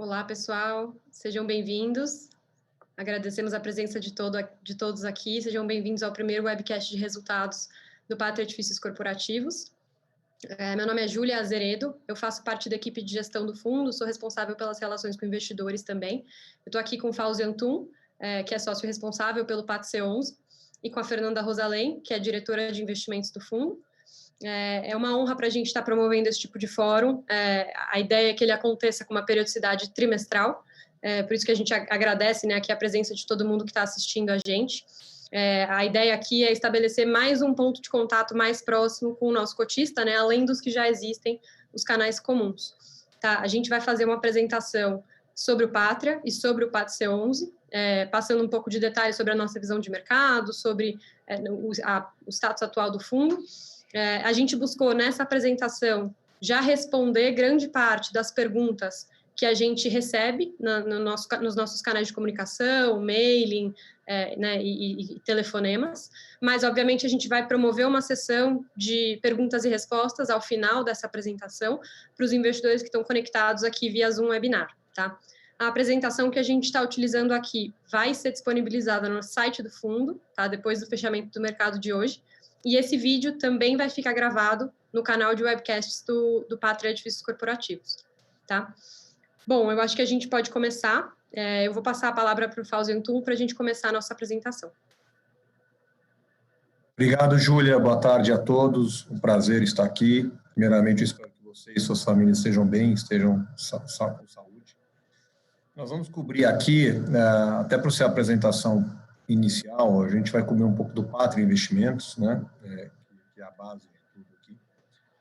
Olá, pessoal, sejam bem-vindos. Agradecemos a presença de todos aqui. Sejam bem-vindos ao primeiro webcast de resultados do Pátria Edifícios Corporativos. Meu nome é Júlia Azeredo, eu faço parte da equipe de gestão do fundo, sou responsável pelas relações com investidores também. Eu estou aqui com o Fauzi Antum, que é sócio responsável pelo PAT C11, e com a Fernanda Rosalém, que é diretora de investimentos do fundo. É uma honra para a gente estar promovendo esse tipo de fórum. A ideia é que ele aconteça com uma periodicidade trimestral, por isso que a gente agradece, né, aqui a presença de todo mundo que está assistindo a gente. A ideia aqui é estabelecer mais um ponto de contato mais próximo com o nosso cotista, né, além dos que já existem, os canais comuns. Tá? A gente vai fazer uma apresentação sobre o Pátria e sobre o PAT C11, passando um pouco de detalhes sobre a nossa visão de mercado, sobre o status atual do fundo. A gente buscou, nessa apresentação, já responder grande parte das perguntas que a gente recebe nos nossos canais de comunicação, mailing, né, e telefonemas, mas, obviamente, a gente vai promover uma sessão de perguntas e respostas ao final dessa apresentação para os investidores que estão conectados aqui via Zoom Webinar, tá? A apresentação que a gente está utilizando aqui vai ser disponibilizada no site do fundo, tá? Depois do fechamento do mercado de hoje. E esse vídeo também vai ficar gravado no canal de webcasts do Pátria Edifícios Corporativos, tá? Bom, eu acho que a gente pode começar. Eu vou passar a palavra para o Fauzi Antum para a gente começar a nossa apresentação. Obrigado, Júlia. Boa tarde a todos. Um prazer estar aqui. Primeiramente, eu espero que vocês e suas famílias estejam bem, estejam com saúde. Nós vamos cobrir aqui, até para ser a apresentação inicial, a gente vai cobrir um pouco do Pátria Investimentos, né, que é a base de tudo aqui.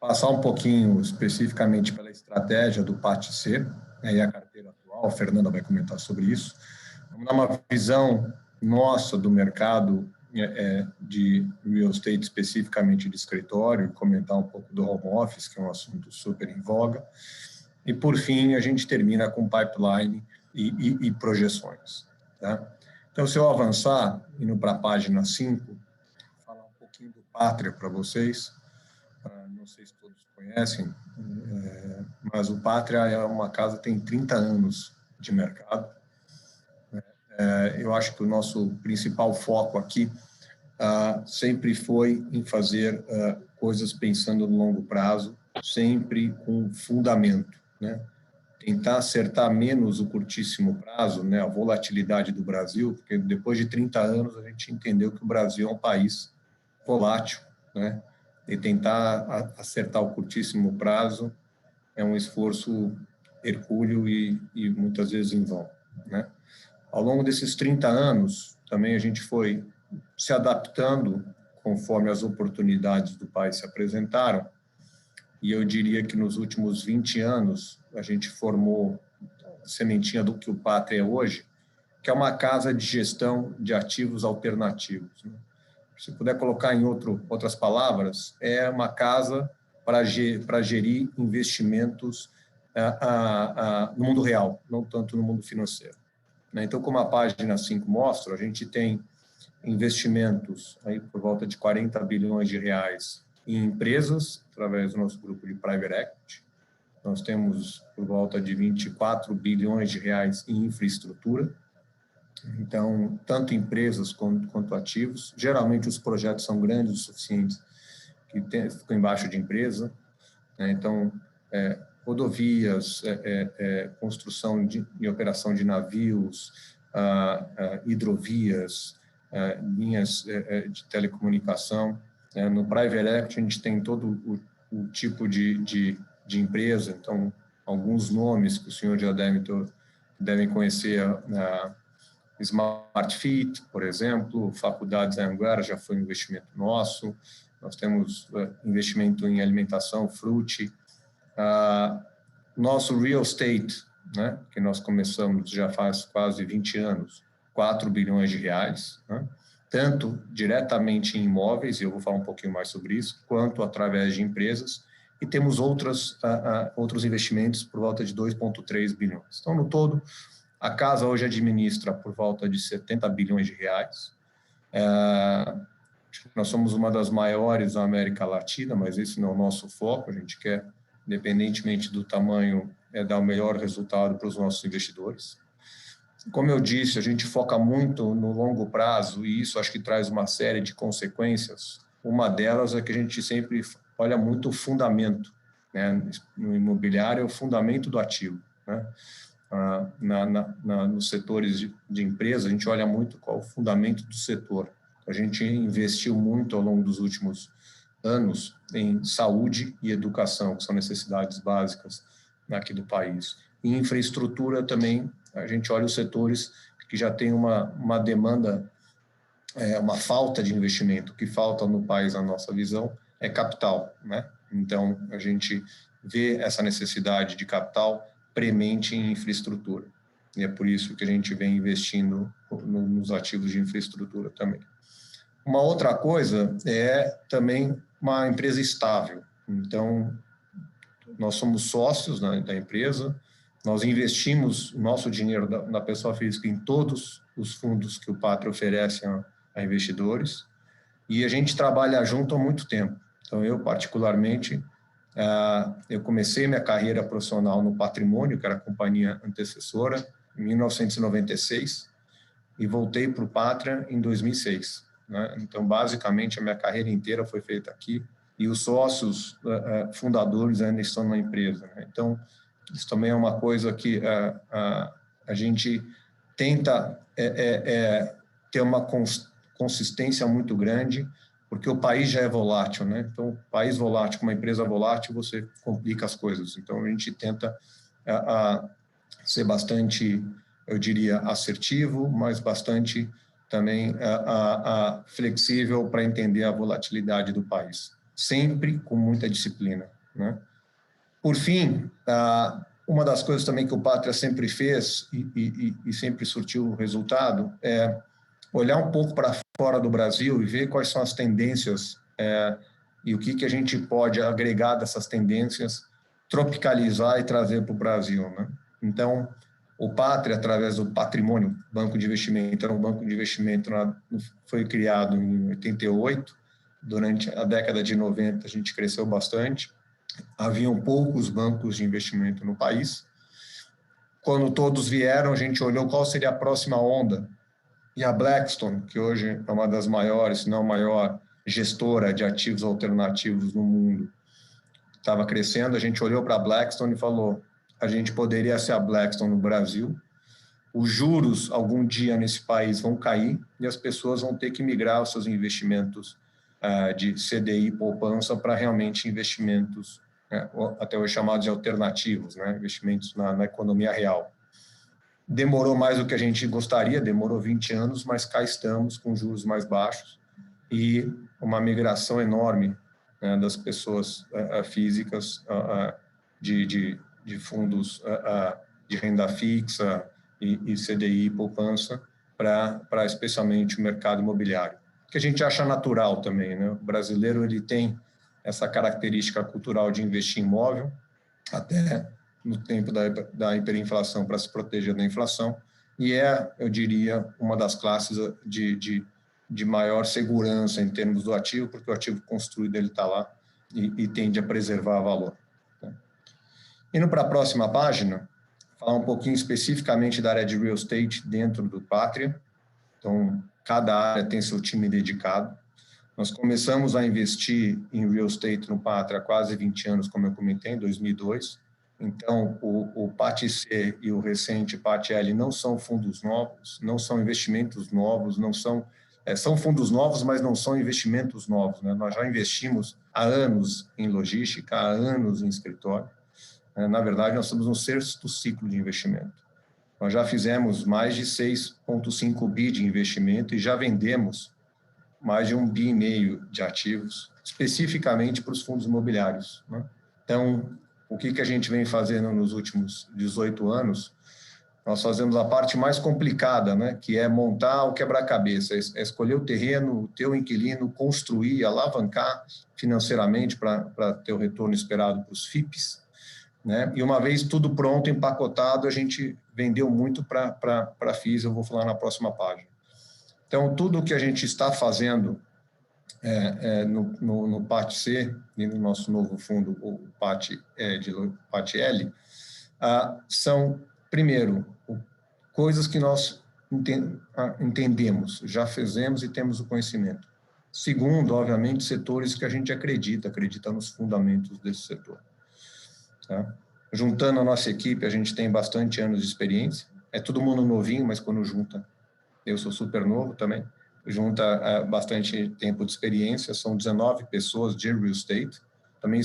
Passar um pouquinho especificamente pela estratégia do PAT-C, e a carteira atual, a Fernanda vai comentar sobre isso. Vamos dar uma visão nossa do mercado de real estate, especificamente de escritório, e comentar um pouco do home office, que é um assunto super em voga. E, por fim, a gente termina com pipeline e projeções, tá? Então, se eu avançar, indo para a página 5, falar um pouquinho do Pátria para vocês. Não sei se todos conhecem, mas o Pátria é uma casa que tem 30 anos de mercado. Eu acho que o nosso principal foco aqui sempre foi em fazer coisas pensando no longo prazo, sempre com fundamento, né? Tentar acertar menos o curtíssimo prazo, né, a volatilidade do Brasil, porque depois de 30 anos a gente entendeu que o Brasil é um país volátil, né, e tentar acertar o curtíssimo prazo é um esforço hercúleo e muitas vezes em vão, né. Ao longo desses 30 anos, também a gente foi se adaptando conforme as oportunidades do país se apresentaram, e eu diria que nos últimos 20 anos a gente formou a sementinha do que o Pátria é hoje, que é uma casa de gestão de ativos alternativos, né? Se puder colocar em outras palavras, é uma casa para gerir investimentos no mundo real, não tanto no mundo financeiro, né? Então, como a página 5 mostra, a gente tem investimentos aí por volta de 40 bilhões de reais em empresas, através do nosso grupo de Private Equity. Nós temos por volta de 24 bilhões de reais em infraestrutura. Então, tanto empresas quanto ativos. Geralmente, os projetos são grandes o suficiente que ficam embaixo de empresa, né? Então, rodovias, construção e operação de navios, hidrovias, linhas de telecomunicação. No Private Equity, a gente tem todo o tipo de empresa, então, alguns nomes que o senhor já devem conhecer, Smart Fit, por exemplo, Faculdades Anhanguera já foi um investimento nosso, nós temos investimento em alimentação, Frutti, nosso real estate, né, que nós começamos já faz quase 20 anos, 4 bilhões de reais, né, tanto diretamente em imóveis, e eu vou falar um pouquinho mais sobre isso, quanto através de empresas, e temos outros investimentos por volta de 2,3 bilhões. Então, no todo, a casa hoje administra por volta de 70 bilhões de reais. Nós somos uma das maiores da América Latina, mas esse não é o nosso foco, a gente quer, independentemente do tamanho dar o melhor resultado para os nossos investidores. Como eu disse, a gente foca muito no longo prazo e isso acho que traz uma série de consequências. Uma delas é que a gente sempre olha muito o fundamento, né? No imobiliário, é o fundamento do ativo, né? Nos setores de empresa, a gente olha muito qual é o fundamento do setor. A gente investiu muito ao longo dos últimos anos em saúde e educação, que são necessidades básicas aqui do país. E infraestrutura também, a gente olha os setores que já têm uma demanda, uma falta de investimento. O que falta no país, na nossa visão, é capital, né? Então, a gente vê essa necessidade de capital premente em infraestrutura. E é por isso que a gente vem investindo nos ativos de infraestrutura também. Uma outra coisa é também uma empresa estável. Então, nós somos sócios da empresa, nós investimos o nosso dinheiro da pessoa física em todos os fundos que o Patria oferece a investidores e a gente trabalha junto há muito tempo. Então, eu, particularmente, eu comecei minha carreira profissional no Patrimônio, que era a companhia antecessora, em 1996, e voltei para o Patria em 2006. Né? Então, basicamente, a minha carreira inteira foi feita aqui e os sócios fundadores ainda estão na empresa. Né? Então, isso também é uma coisa que a gente tenta ter uma consistência muito grande, porque o país já é volátil, né? Então, país volátil com uma empresa volátil, você complica as coisas. Então, a gente tenta ser bastante, eu diria, assertivo, mas bastante também flexível para entender a volatilidade do país, sempre com muita disciplina, né? Por fim, uma das coisas também que o Patria sempre fez e sempre surtiu resultado é olhar um pouco para fora do Brasil e ver quais são as tendências e o que a gente pode agregar dessas tendências, tropicalizar e trazer para o Brasil, né? Então, o Patria, através do Patrimônio, banco de investimento, era um banco de investimento, foi criado em 88, durante a década de 90 a gente cresceu bastante, haviam poucos bancos de investimento no país. Quando todos vieram, a gente olhou qual seria a próxima onda, e a Blackstone, que hoje é uma das maiores, se não a maior gestora de ativos alternativos no mundo, estava crescendo, a gente olhou para a Blackstone e falou, a gente poderia ser a Blackstone no Brasil, os juros algum dia nesse país vão cair e as pessoas vão ter que migrar os seus investimentos de CDI e poupança para realmente investimentos, até hoje chamados de alternativos, né? Investimentos na economia real. Demorou mais do que a gente gostaria, demorou 20 anos, mas cá estamos com juros mais baixos e uma migração enorme, né, das pessoas físicas de fundos de renda fixa e CDI e poupança para especialmente o mercado imobiliário, que a gente acha natural também, né? O brasileiro ele tem essa característica cultural de investir em imóvel, até no tempo da hiperinflação para se proteger da inflação, e eu diria, uma das classes de maior segurança em termos do ativo, porque o ativo construído ele está lá e tende a preservar valor. Né? Indo para a próxima página, falar um pouquinho especificamente da área de real estate dentro do Patria. Então, cada área tem seu time dedicado. Nós começamos a investir em real estate no Patria há quase 20 anos, como eu comentei, em 2002. Então, o PAT-C e o recente PAT-L não são fundos novos, não são investimentos novos, não são fundos novos, mas não são investimentos novos, né? Nós já investimos há anos em logística, há anos em escritório. Na verdade, nós estamos no sexto ciclo de investimento. Nós já fizemos mais de 6,5 bi de investimento e já vendemos mais de 1,5 bi de ativos, especificamente para os fundos imobiliários, né? Então, o que a gente vem fazendo nos últimos 18 anos? Nós fazemos a parte mais complicada, né? Que é montar o quebra-cabeça, é escolher o terreno, o teu inquilino, construir, alavancar financeiramente para ter o retorno esperado para os FIPs, né? E uma vez tudo pronto, empacotado, a gente vendeu muito para FIIs, eu vou falar na próxima página. Então, tudo o que a gente está fazendo no PAT-C e no nosso novo fundo, o PAT-L, são, primeiro, coisas que nós entendemos, já fizemos e temos o conhecimento. Segundo, obviamente, setores que a gente acredita nos fundamentos desse setor. Tá? Juntando a nossa equipe, a gente tem bastante anos de experiência. É todo mundo novinho, mas quando junta, eu sou super novo também, junta bastante tempo de experiência, são 19 pessoas de real estate. Também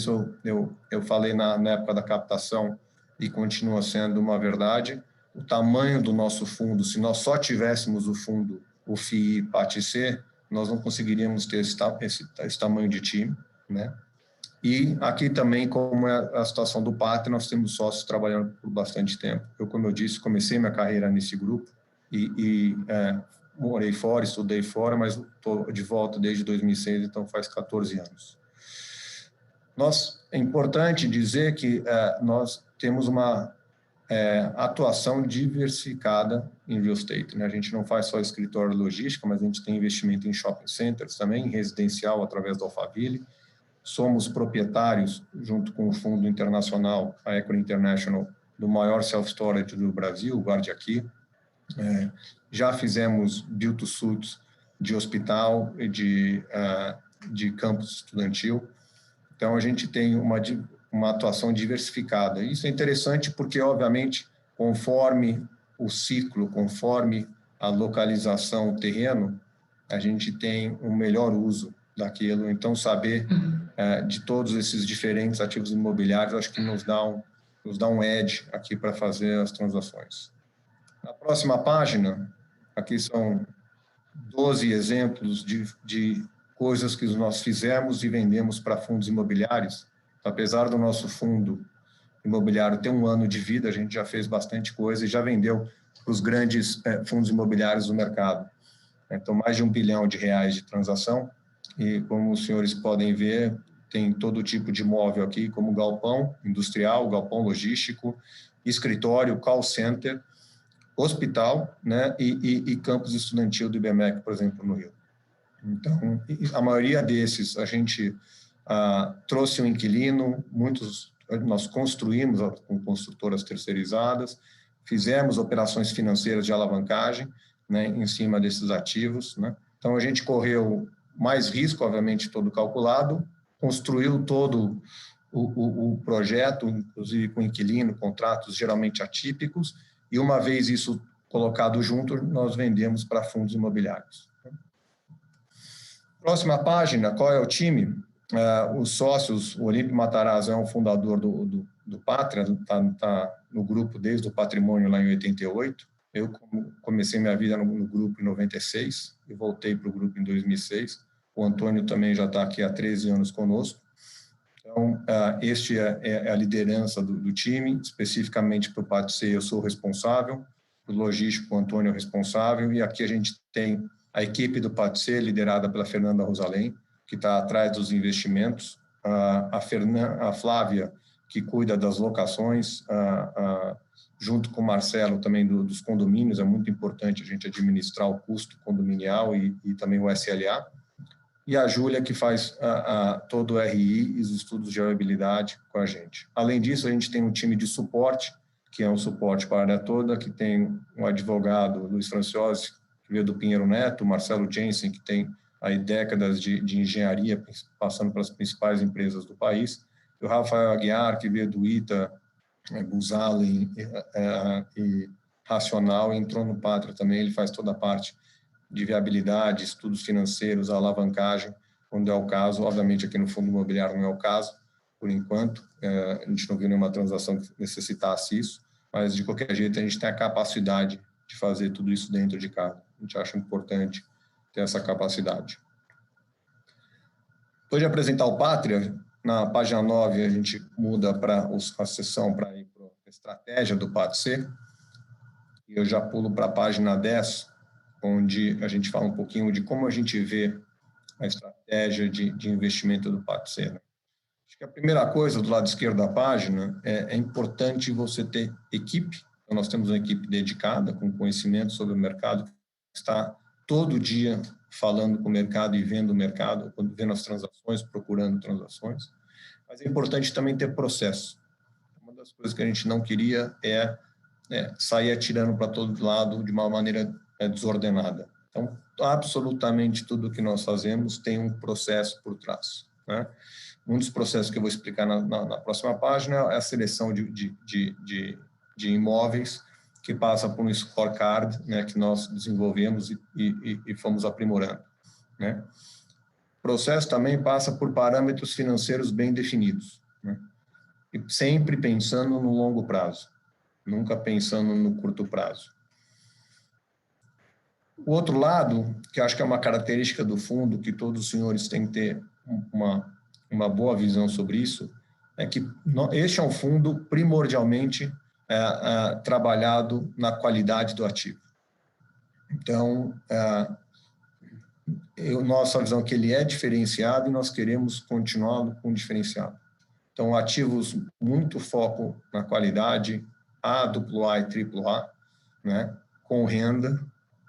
eu falei na época da captação, e continua sendo uma verdade, o tamanho do nosso fundo, se nós só tivéssemos o fundo, o FII PATC, nós não conseguiríamos ter esse tamanho de time, né? E aqui também, como é a situação do Pátria, nós temos sócios trabalhando por bastante tempo. Eu, como eu disse, comecei minha carreira nesse grupo e morei fora, estudei fora, mas estou de volta desde 2006, então faz 14 anos. É importante dizer que nós temos uma atuação diversificada em real estate, né? A gente não faz só escritório logística, mas a gente tem investimento em shopping centers também, em residencial através da Alphaville. Somos proprietários, junto com o Fundo Internacional, a Equity International, do maior self-storage do Brasil, o Guarde Aqui. Já fizemos build-to-suits de hospital e de campus estudantil. Então, a gente tem uma atuação diversificada. Isso é interessante porque, obviamente, conforme o ciclo, conforme a localização, o terreno, a gente tem um melhor uso daquilo. Então, saber de todos esses diferentes ativos imobiliários, acho que nos dá um edge aqui para fazer as transações. Na próxima página, aqui são 12 exemplos de coisas que nós fizemos e vendemos para fundos imobiliários. Apesar do nosso fundo imobiliário ter um ano de vida, a gente já fez bastante coisa e já vendeu para os grandes fundos imobiliários do mercado. Então, mais de R$1 bilhão de transação. E, como os senhores podem ver, tem todo tipo de imóvel aqui, como galpão industrial, galpão logístico, escritório, call center, hospital, né, e campus estudantil do IBMEC, por exemplo, no Rio. Então, a maioria desses, a gente trouxe um inquilino, muitos nós construímos com construtoras terceirizadas, fizemos operações financeiras de alavancagem, né, em cima desses ativos, né? Então, a gente correu mais risco, obviamente, todo calculado, construiu todo o projeto, inclusive com inquilino, contratos geralmente atípicos, e uma vez isso colocado junto, nós vendemos para fundos imobiliários. Próxima página, qual é o time? Os sócios, o Olímpio Matarazzo é um fundador do Pátria, está no grupo desde o patrimônio lá em 88. Eu comecei minha vida no grupo em 96 e voltei para o grupo em 2006. O Antônio também já está aqui há 13 anos conosco. Então, este é a liderança do time, especificamente para o PATC eu sou responsável, o logístico o Antônio é responsável, e aqui a gente tem a equipe do PATC, liderada pela Fernanda Rosalém, que está atrás dos investimentos, a Flávia, que cuida das locações, junto com o Marcelo também dos condomínios, é muito importante a gente administrar o custo condominial e também o SLA, e a Júlia, que faz todo o RI e os estudos de viabilidade com a gente. Além disso, a gente tem um time de suporte, que é um suporte para a área toda, que tem um advogado, Luiz Franciosi, que veio do Pinheiro Neto, Marcelo Jensen, que tem aí décadas de engenharia, passando pelas principais empresas do país, e o Rafael Aguiar, que veio do ITA, Buzalen e Racional, entrou no Pátria também, ele faz toda a parte de viabilidade, estudos financeiros, alavancagem, quando é o caso. Obviamente, aqui no fundo imobiliário não é o caso, por enquanto, a gente não viu nenhuma transação que necessitasse isso, mas, de qualquer jeito, a gente tem a capacidade de fazer tudo isso dentro de casa. A gente acha importante ter essa capacidade. Depois de apresentar o Pátria, na página 9, a gente muda para a seção para ir para a estratégia do PATC, e eu já pulo para a página 10, onde a gente fala um pouquinho de como a gente vê a estratégia de investimento do PATC. Né? Acho que a primeira coisa, do lado esquerdo da página, é importante você ter equipe. Então, nós temos uma equipe dedicada, com conhecimento sobre o mercado, que está todo dia falando com o mercado e vendo o mercado, vendo as transações, procurando transações. Mas é importante também ter processo. das coisas que a gente não queria é sair atirando para todo lado de uma maneira desordenada. Então, absolutamente tudo que nós fazemos tem um processo por trás, né? Um dos processos que eu vou explicar na próxima página é a seleção de imóveis, que passa por um scorecard, né, que nós desenvolvemos e fomos aprimorando, né? O processo também passa por parâmetros financeiros bem definidos, né? E sempre pensando no longo prazo, nunca pensando no curto prazo. O outro lado, que acho que é uma característica do fundo, que todos os senhores têm que ter uma boa visão sobre isso, é que este é um fundo primordialmente trabalhado na qualidade do ativo. Então, nossa visão é que ele é diferenciado e nós queremos continuar com diferenciado. Então, ativos muito foco na qualidade, A, AA e AAA, né, com renda,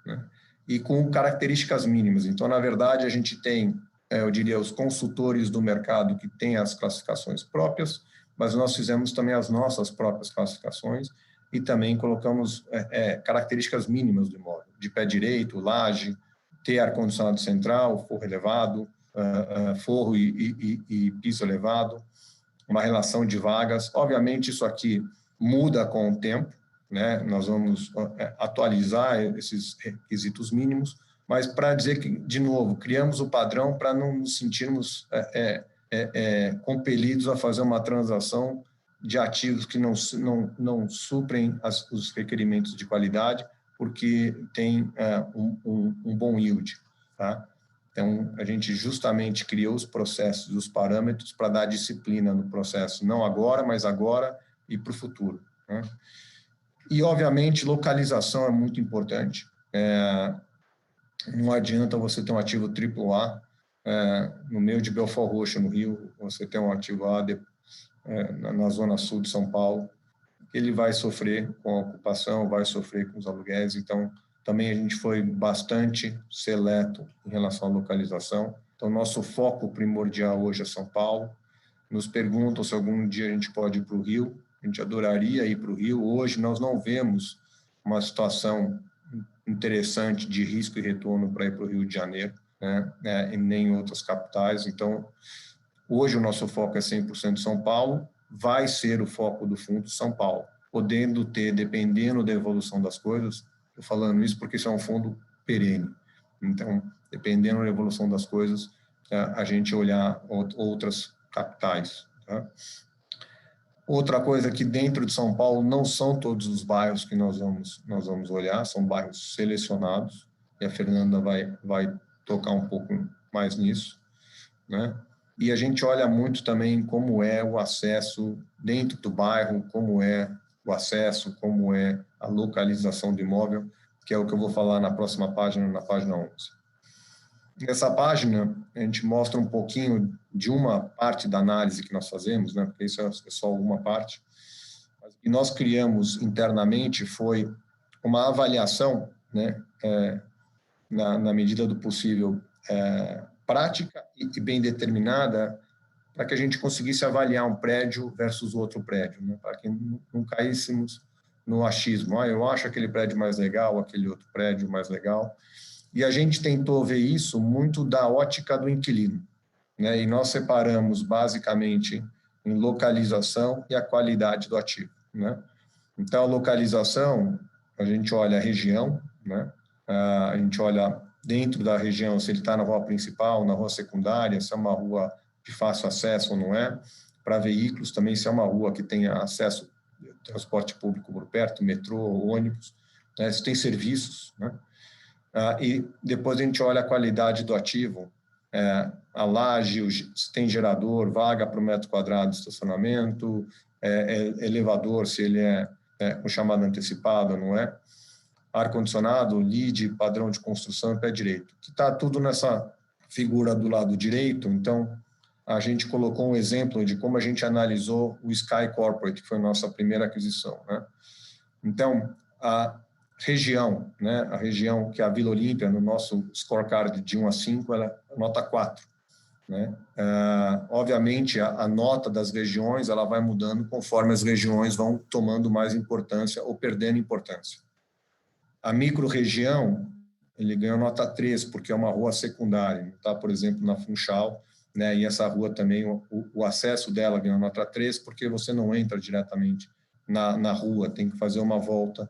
né, e com características mínimas. Então, na verdade, a gente tem, eu diria, os consultores do mercado que têm as classificações próprias, mas nós fizemos também as nossas próprias classificações e também colocamos características mínimas do imóvel, de pé direito, laje, ter ar-condicionado central, forro elevado, forro e piso elevado, uma relação de vagas. Obviamente, isso aqui muda com o tempo, né? Nós vamos atualizar esses requisitos mínimos, mas para dizer que, de novo, criamos o padrão para não nos sentirmos compelidos a fazer uma transação de ativos que não suprem os requerimentos de qualidade, porque tem um bom yield, tá? Então, a gente justamente criou os processos, os parâmetros para dar disciplina no processo, não agora, mas agora e para o futuro, né? E, obviamente, localização é muito importante. Não adianta você ter um ativo AAA no meio de Belfort Roxo, no Rio, você ter um ativo A na zona sul de São Paulo, ele vai sofrer com a ocupação, vai sofrer com os aluguéis. Então, também a gente foi bastante seleto em relação à localização. Então, nosso foco primordial hoje é São Paulo. Nos perguntam se algum dia a gente pode ir para o Rio. A gente adoraria ir para o Rio. Hoje, nós não vemos uma situação interessante de risco e retorno para ir para o Rio de Janeiro, né? E nem em outras capitais. Então, hoje o nosso foco é 100% São Paulo. Vai ser o foco do fundo São Paulo, podendo ter, dependendo da evolução das coisas, estou falando isso porque isso é um fundo perene. Então, dependendo da evolução das coisas, a gente olhar outras capitais, tá? Outra coisa que dentro de São Paulo não são todos os bairros que nós vamos olhar, são bairros selecionados, e a Fernanda vai tocar um pouco mais nisso, né? E a gente olha muito também como é o acesso dentro do bairro, como é o acesso, como é a localização do imóvel, que é o que eu vou falar na próxima página, na página 11. Nessa página, a gente mostra um pouquinho de uma parte da análise que nós fazemos, né, porque isso é só uma parte. O que nós criamos internamente foi uma avaliação, né, na medida do possível, prática e bem determinada, para que a gente conseguisse avaliar um prédio versus outro prédio, né, para que não caíssemos no achismo. Eu acho aquele prédio mais legal, aquele outro prédio mais legal. E a gente tentou ver isso muito da ótica do inquilino, né? E nós separamos basicamente em localização e a qualidade do ativo, né? Então, a localização, a gente olha a região, né? A gente olha dentro da região se ele está na rua principal, na rua secundária, se é uma rua de fácil acesso ou não é. Para veículos também, se é uma rua que tenha acesso ao transporte público por perto, metrô, ônibus, né? Se tem serviços, né? E depois a gente olha a qualidade do ativo, a laje, se tem gerador, vaga para o metro quadrado de estacionamento, elevador, se ele é com chamada antecipada ou não é, ar-condicionado, LEED, padrão de construção e pé direito, que está tudo nessa figura do lado direito. Então, a gente colocou um exemplo de como a gente analisou o Sky Corporate, que foi a nossa primeira aquisição, né? Então, a região, né? A região que é a Vila Olímpia, no nosso scorecard de 1 a 5, ela é nota 4. né? Obviamente, a nota das regiões ela vai mudando conforme as regiões vão tomando mais importância ou perdendo importância. A micro-região, ele ganhou nota 3, porque é uma rua secundária, não está, por exemplo, na Funchal, né? E essa rua também, o acesso dela ganhou nota 3, porque você não entra diretamente na rua, tem que fazer uma volta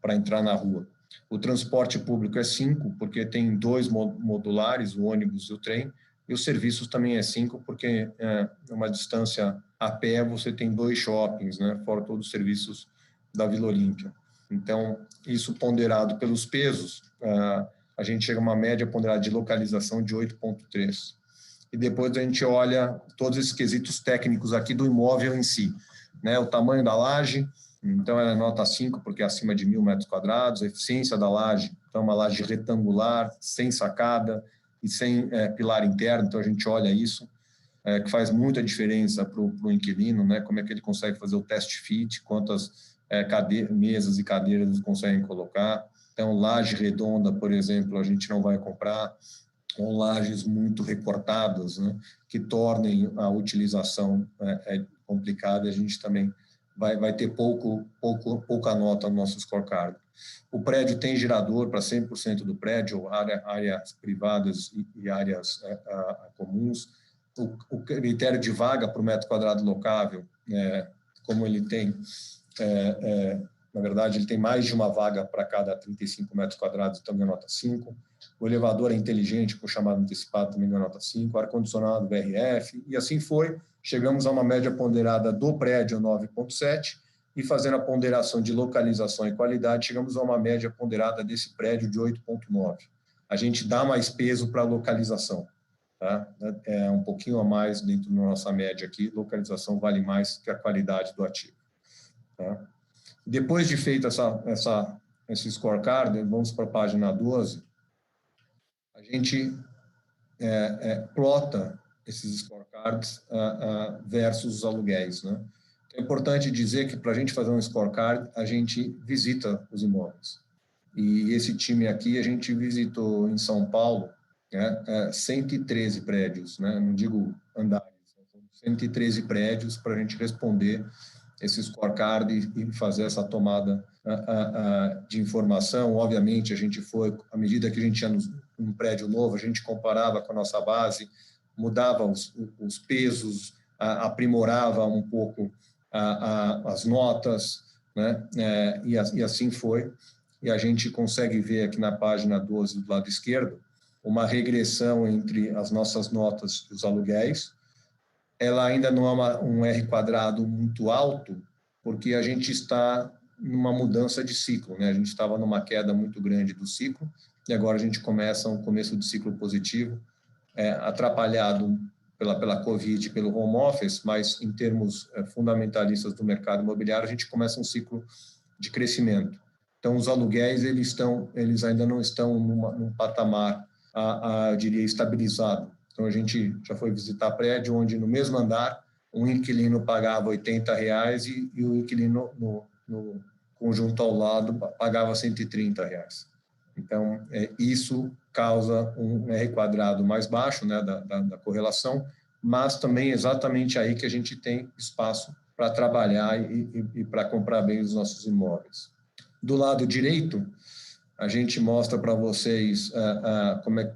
para entrar na rua. O transporte público é 5, porque tem 2 modulares, o ônibus e o trem, e os serviços também é 5, porque uma distância a pé você tem 2 shoppings, né? Fora todos os serviços da Vila Olímpia. Então, isso ponderado pelos pesos, a gente chega a uma média ponderada de localização de 8,3. E depois a gente olha todos esses quesitos técnicos aqui do imóvel em si, né? O tamanho da laje, então ela é nota 5, porque é acima de 1.000 metros quadrados, a eficiência da laje, então uma laje retangular, sem sacada e sem pilar interno, então a gente olha isso, que faz muita diferença para o inquilino, né? Como é que ele consegue fazer o test fit, quantas mesas e cadeiras eles conseguem colocar. Então, laje redonda, por exemplo, a gente não vai comprar, ou lajes muito recortadas, né, que tornem a utilização complicada, a gente também vai ter pouca nota no nosso scorecard. O prédio tem gerador para 100% do prédio, áreas privadas e áreas comuns. O critério de vaga para o metro quadrado locável, como ele tem, na verdade, ele tem mais de uma vaga para cada 35 metros quadrados, então ganha nota 5. O elevador é inteligente, com chamado antecipado, também ganha nota 5. Ar-condicionado, VRF, e assim foi. Chegamos a uma média ponderada do prédio 9,7, e fazendo a ponderação de localização e qualidade, chegamos a uma média ponderada desse prédio de 8,9. A gente dá mais peso para a localização, tá? É um pouquinho a mais dentro da nossa média aqui, localização vale mais que a qualidade do ativo, tá? Depois de feito esse scorecard, vamos para a página 12, a gente plota esses scorecards versus os aluguéis, né? É importante dizer que para a gente fazer um scorecard, a gente visita os imóveis. E esse time aqui, a gente visitou em São Paulo, 113 prédios, né? Não digo andares, 113 prédios para a gente responder esse scorecard e fazer essa tomada de informação. Obviamente, a gente foi, à medida que a gente ia num prédio novo, a gente comparava com a nossa base, mudava os pesos, aprimorava um pouco as notas, né? E assim foi. E a gente consegue ver aqui na página 12, do lado esquerdo, uma regressão entre as nossas notas e os aluguéis. Ela ainda não é um R quadrado muito alto, porque a gente está numa mudança de ciclo, né? A gente estava numa queda muito grande do ciclo, e agora a gente começa um começo de ciclo positivo, atrapalhado pela Covid e pelo home office, mas em termos fundamentalistas do mercado imobiliário, a gente começa um ciclo de crescimento. Então, os aluguéis, eles ainda não estão num patamar, eu diria, estabilizado. Então, a gente já foi visitar prédio onde, no mesmo andar, um inquilino pagava R$80 e o inquilino no conjunto ao lado pagava R$130. Então, isso causa um R quadrado mais baixo, né, da correlação, mas também exatamente aí que a gente tem espaço para trabalhar e para comprar bem os nossos imóveis. Do lado direito, a gente mostra para vocês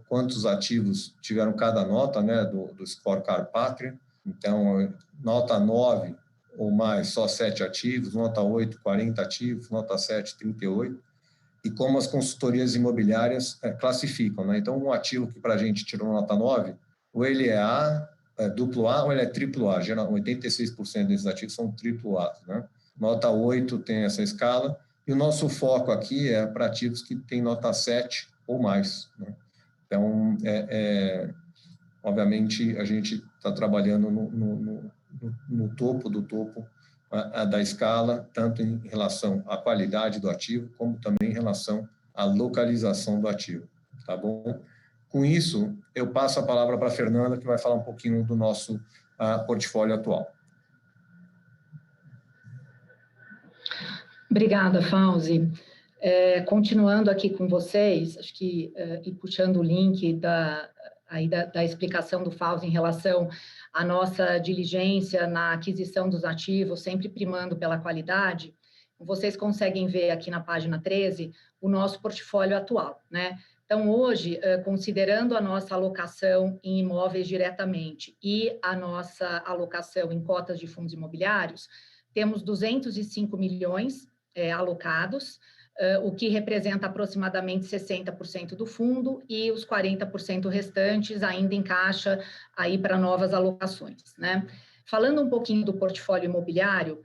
quantos ativos tiveram cada nota, né, do Scorecard Pátria. Então, nota 9 ou mais, só 7 ativos, nota 8, 40 ativos, nota 7, 38. E como as consultorias imobiliárias classificam, né? Então, um ativo que para a gente tirou nota 9, ou ele é duplo A ou ele é triplo A. 86% desses ativos são triplo A, né? Nota 8 tem essa escala. E o nosso foco aqui é para ativos que têm nota 7 ou mais, né? Então, obviamente, a gente está trabalhando no topo do topo da escala, tanto em relação à qualidade do ativo, como também em relação à localização do ativo, tá bom? Com isso, eu passo a palavra para a Fernanda, que vai falar um pouquinho do nosso portfólio atual. Obrigada, Fauzi. Continuando aqui com vocês, acho que e puxando o link aí da explicação do Fauzi em relação à nossa diligência na aquisição dos ativos, sempre primando pela qualidade, vocês conseguem ver aqui na página 13 o nosso portfólio atual, né? Então, hoje, considerando a nossa alocação em imóveis diretamente e a nossa alocação em cotas de fundos imobiliários, temos 205 milhões alocados, o que representa aproximadamente 60% do fundo, e os 40% restantes ainda em caixa aí para novas alocações, né? Falando um pouquinho do portfólio imobiliário,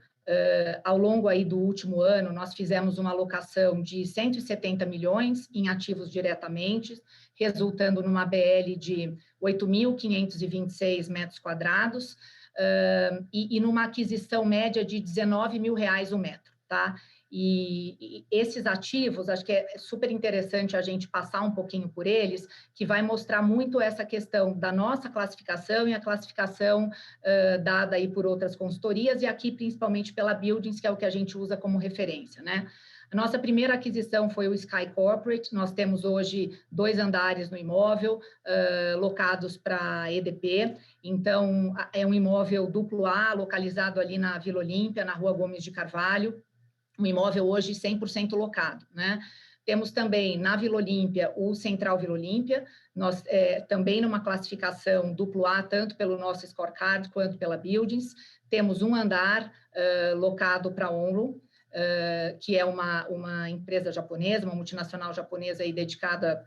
ao longo aí do último ano, nós fizemos uma alocação de 170 milhões em ativos diretamente, resultando numa BL de 8.526 metros quadrados, e numa aquisição média de R$19 mil o metro, tá? E esses ativos, acho que é super interessante a gente passar um pouquinho por eles, que vai mostrar muito essa questão da nossa classificação e a classificação dada aí por outras consultorias, e aqui principalmente pela Buildings, que é o que a gente usa como referência, né? A nossa primeira aquisição foi o Sky Corporate. Nós temos hoje 2 andares no imóvel, locados para EDP. Então, é um imóvel duplo A, localizado ali na Vila Olímpia, na Rua Gomes de Carvalho. Um imóvel hoje 100% locado, né? Temos também na Vila Olímpia o Central Vila Olímpia, nós também numa classificação duplo A, tanto pelo nosso scorecard quanto pela Buildings. Temos um andar locado para a Onro, que é uma empresa japonesa, uma multinacional japonesa aí dedicada,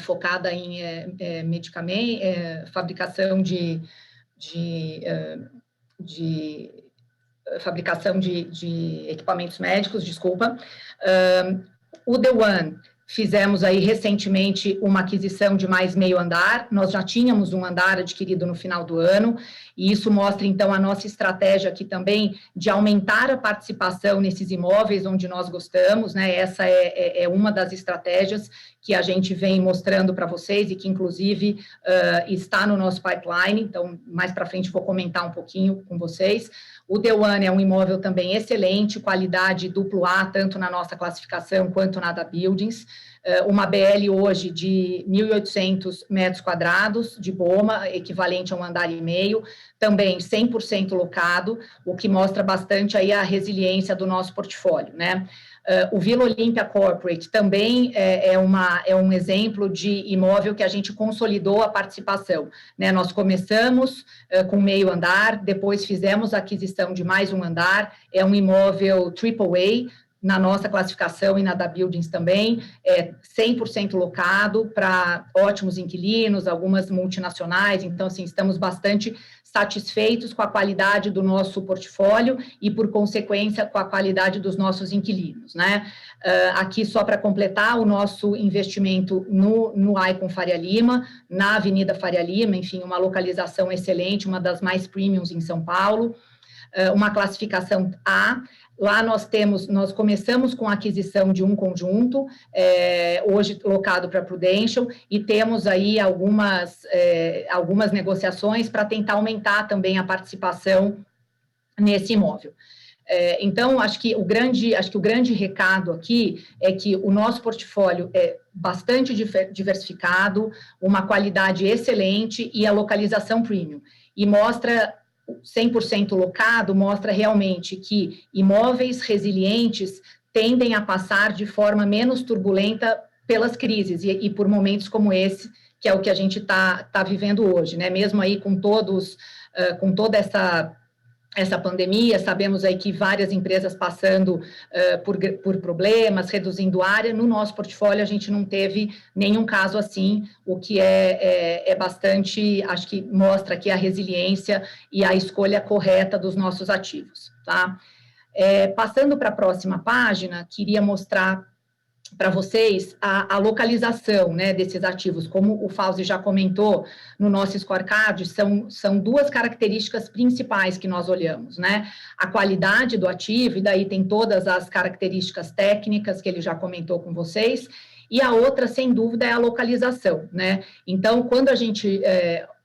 focada em medicamento, fabricação de equipamentos médicos, desculpa. O The One, fizemos aí recentemente uma aquisição de mais meio andar, nós já tínhamos um andar adquirido no final do ano, e isso mostra, então, a nossa estratégia aqui também de aumentar a participação nesses imóveis onde nós gostamos, né? Essa é uma das estratégias que a gente vem mostrando para vocês e que, inclusive, está no nosso pipeline, então, mais para frente vou comentar um pouquinho com vocês. O The One é um imóvel também excelente, qualidade duplo A, tanto na nossa classificação quanto na da Buildings. Uma BL hoje de 1.800 metros quadrados de BOMA, equivalente a um andar e meio, também 100% locado, o que mostra bastante aí a resiliência do nosso portfólio, né? O Vila Olímpia Corporate também é um exemplo de imóvel que a gente consolidou a participação, né? Nós começamos com meio andar, depois fizemos a aquisição de mais um andar, é um imóvel AAA, na nossa classificação e na da Buildings também, 100% locado para ótimos inquilinos, algumas multinacionais, então, assim, estamos bastante satisfeitos com a qualidade do nosso portfólio e, por consequência, com a qualidade dos nossos inquilinos, né? Aqui, só para completar, o nosso investimento no Icon Faria Lima, na Avenida Faria Lima, enfim, uma localização excelente, uma das mais premiums em São Paulo, uma classificação A. Lá nós começamos com a aquisição de um conjunto, hoje locado para Prudential, e temos aí algumas negociações para tentar aumentar também a participação nesse imóvel. Então, acho que o grande recado aqui é que o nosso portfólio é bastante diversificado, uma qualidade excelente e a localização premium, e mostra 100% locado, mostra realmente que imóveis resilientes tendem a passar de forma menos turbulenta pelas crises e por momentos como esse, que é o que a gente tá vivendo hoje, né? Mesmo aí com toda essa pandemia, sabemos aí que várias empresas passando por problemas, reduzindo área. No nosso portfólio, a gente não teve nenhum caso assim, o que é bastante, acho que mostra aqui a resiliência e a escolha correta dos nossos ativos, tá? Passando para a próxima página, queria mostrar para vocês a localização, né, desses ativos. Como o Fauzi já comentou, no nosso scorecard, são 2 características principais que nós olhamos, né? A qualidade do ativo, e daí tem todas as características técnicas que ele já comentou com vocês, e a outra, sem dúvida, é a localização, né? Então, quando a gente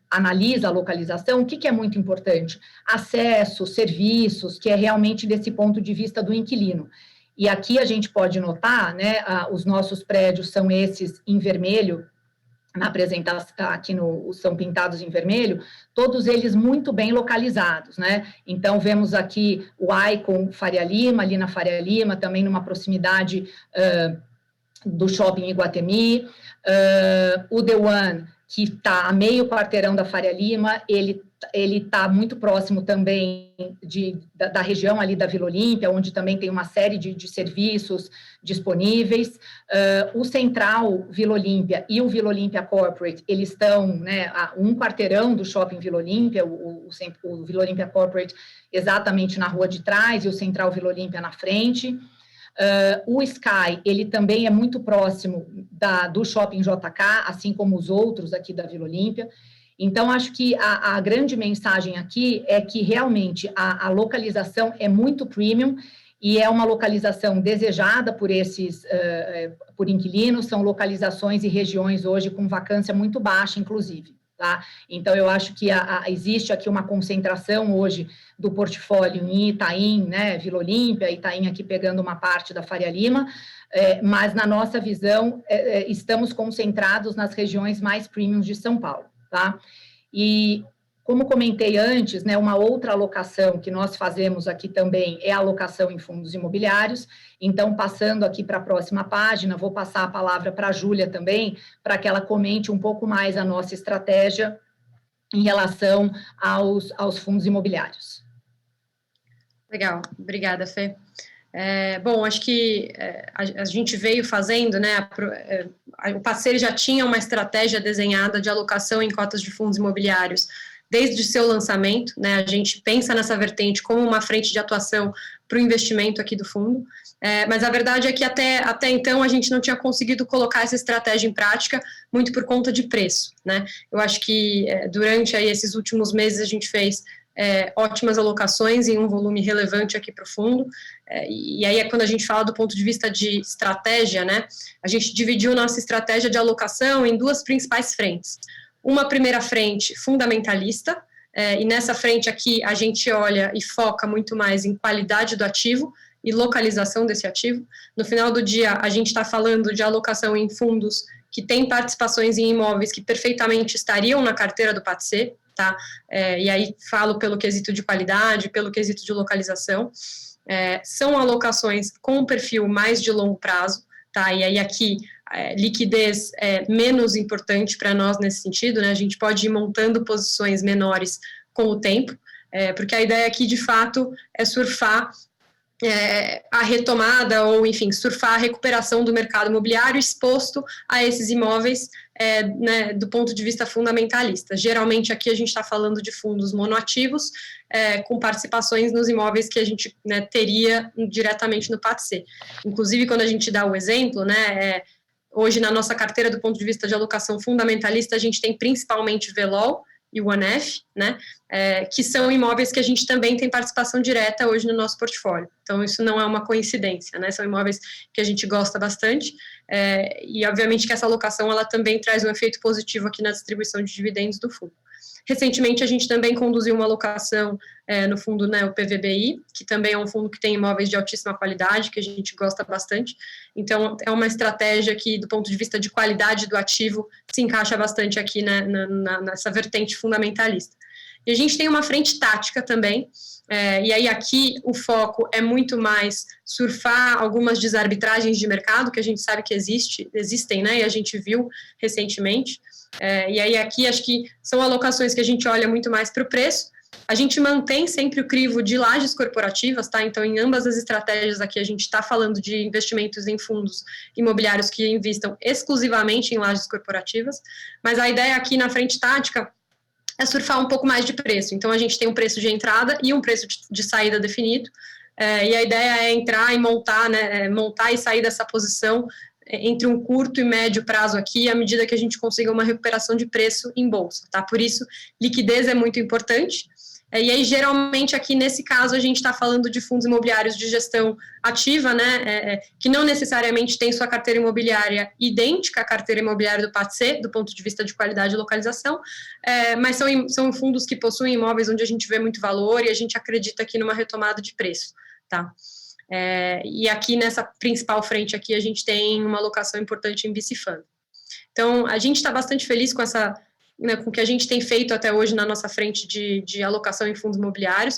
analisa a localização, o que é muito importante? Acesso, serviços, que é realmente desse ponto de vista do inquilino. E aqui a gente pode notar, né, os nossos prédios são esses em vermelho, na apresentação, aqui são pintados em vermelho, todos eles muito bem localizados, né? Então, vemos aqui o Icon Faria Lima, ali na Faria Lima, também numa proximidade do Shopping Iguatemi, o The One, que está a meio quarteirão da Faria Lima, ele está muito próximo também da região ali da Vila Olímpia, onde também tem uma série de serviços disponíveis. O Central Vila Olímpia e o Vila Olímpia Corporate, eles estão, né, a um quarteirão do Shopping Vila Olímpia, o Vila Olímpia Corporate exatamente na rua de trás e o Central Vila Olímpia na frente. O Sky, ele também é muito próximo do Shopping JK, assim como os outros aqui da Vila Olímpia. Então, acho que a grande mensagem aqui é que realmente a localização é muito premium e é uma localização desejada por inquilinos, são localizações e regiões hoje com vacância muito baixa, inclusive. Tá? Então, eu acho que existe aqui uma concentração hoje do portfólio em Itaim, né, Vila Olímpia, Itaim aqui pegando uma parte da Faria Lima, mas na nossa visão, estamos concentrados nas regiões mais premiums de São Paulo. Tá? E, como comentei antes, né, uma outra alocação que nós fazemos aqui também é a alocação em fundos imobiliários. Então, passando aqui para a próxima página, vou passar a palavra para a Júlia também, para que ela comente um pouco mais a nossa estratégia em relação aos fundos imobiliários. Legal, obrigada, Fê. Bom, acho que a gente veio fazendo, né, o parceiro já tinha uma estratégia desenhada de alocação em cotas de fundos imobiliários desde o seu lançamento, né, a gente pensa nessa vertente como uma frente de atuação para o investimento aqui do fundo, mas a verdade é que até então a gente não tinha conseguido colocar essa estratégia em prática, muito por conta de preço, né, eu acho que durante aí esses últimos meses a gente fez ótimas alocações em um volume relevante aqui para o fundo, e aí quando a gente fala do ponto de vista de estratégia, né, a gente dividiu nossa estratégia de alocação em duas principais frentes. Uma primeira frente fundamentalista, e nessa frente aqui a gente olha e foca muito mais em qualidade do ativo e localização desse ativo. No final do dia, a gente está falando de alocação em fundos que têm participações em imóveis que perfeitamente estariam na carteira do PATC, tá? E aí falo pelo quesito de qualidade, pelo quesito de localização. São alocações com um perfil mais de longo prazo, tá? E aí aqui liquidez é menos importante para nós nesse sentido, né? A gente pode ir montando posições menores com o tempo, porque a ideia aqui de fato é surfar a retomada ou, enfim, surfar a recuperação do mercado imobiliário exposto a esses imóveis, né, do ponto de vista fundamentalista. Geralmente aqui a gente está falando de fundos monoativos, com participações nos imóveis que a gente, né, teria diretamente no PATC. Inclusive, quando a gente dá o exemplo, né, hoje na nossa carteira do ponto de vista de alocação fundamentalista, a gente tem principalmente VLOL e o OneF, né, que são imóveis que a gente também tem participação direta hoje no nosso portfólio. Então, isso não é uma coincidência, né, são imóveis que a gente gosta bastante, e obviamente que essa alocação, ela também traz um efeito positivo aqui na distribuição de dividendos do fundo. Recentemente, a gente também conduziu uma alocação no fundo, né, o PVBI, que também é um fundo que tem imóveis de altíssima qualidade, que a gente gosta bastante. Então, é uma estratégia que, do ponto de vista de qualidade do ativo, se encaixa bastante aqui, né, nessa vertente fundamentalista. E a gente tem uma frente tática também, e aí aqui o foco é muito mais surfar algumas desarbitragens de mercado, que a gente sabe que existem, né, e a gente viu recentemente. E aí aqui acho que são alocações que a gente olha muito mais para o preço. A gente mantém sempre o crivo de lajes corporativas, tá? Então, em ambas as estratégias aqui, a gente está falando de investimentos em fundos imobiliários que investam exclusivamente em lajes corporativas, mas a ideia aqui na frente tática é surfar um pouco mais de preço. Então, a gente tem um preço de entrada e um preço de saída definido, e a ideia é entrar e montar, né, montar e sair dessa posição entre um curto e médio prazo aqui, à medida que a gente consiga uma recuperação de preço em bolsa, tá? Por isso, liquidez é muito importante. E aí, geralmente, aqui nesse caso, a gente está falando de fundos imobiliários de gestão ativa, né, que não necessariamente tem sua carteira imobiliária idêntica à carteira imobiliária do PATC, do ponto de vista de qualidade e localização, mas são fundos que possuem imóveis onde a gente vê muito valor e a gente acredita aqui numa retomada de preço, tá? E aqui nessa principal frente aqui a gente tem uma alocação importante em VC Fund. Então, a gente está bastante feliz com com o que a gente tem feito até hoje na nossa frente de alocação em fundos imobiliários,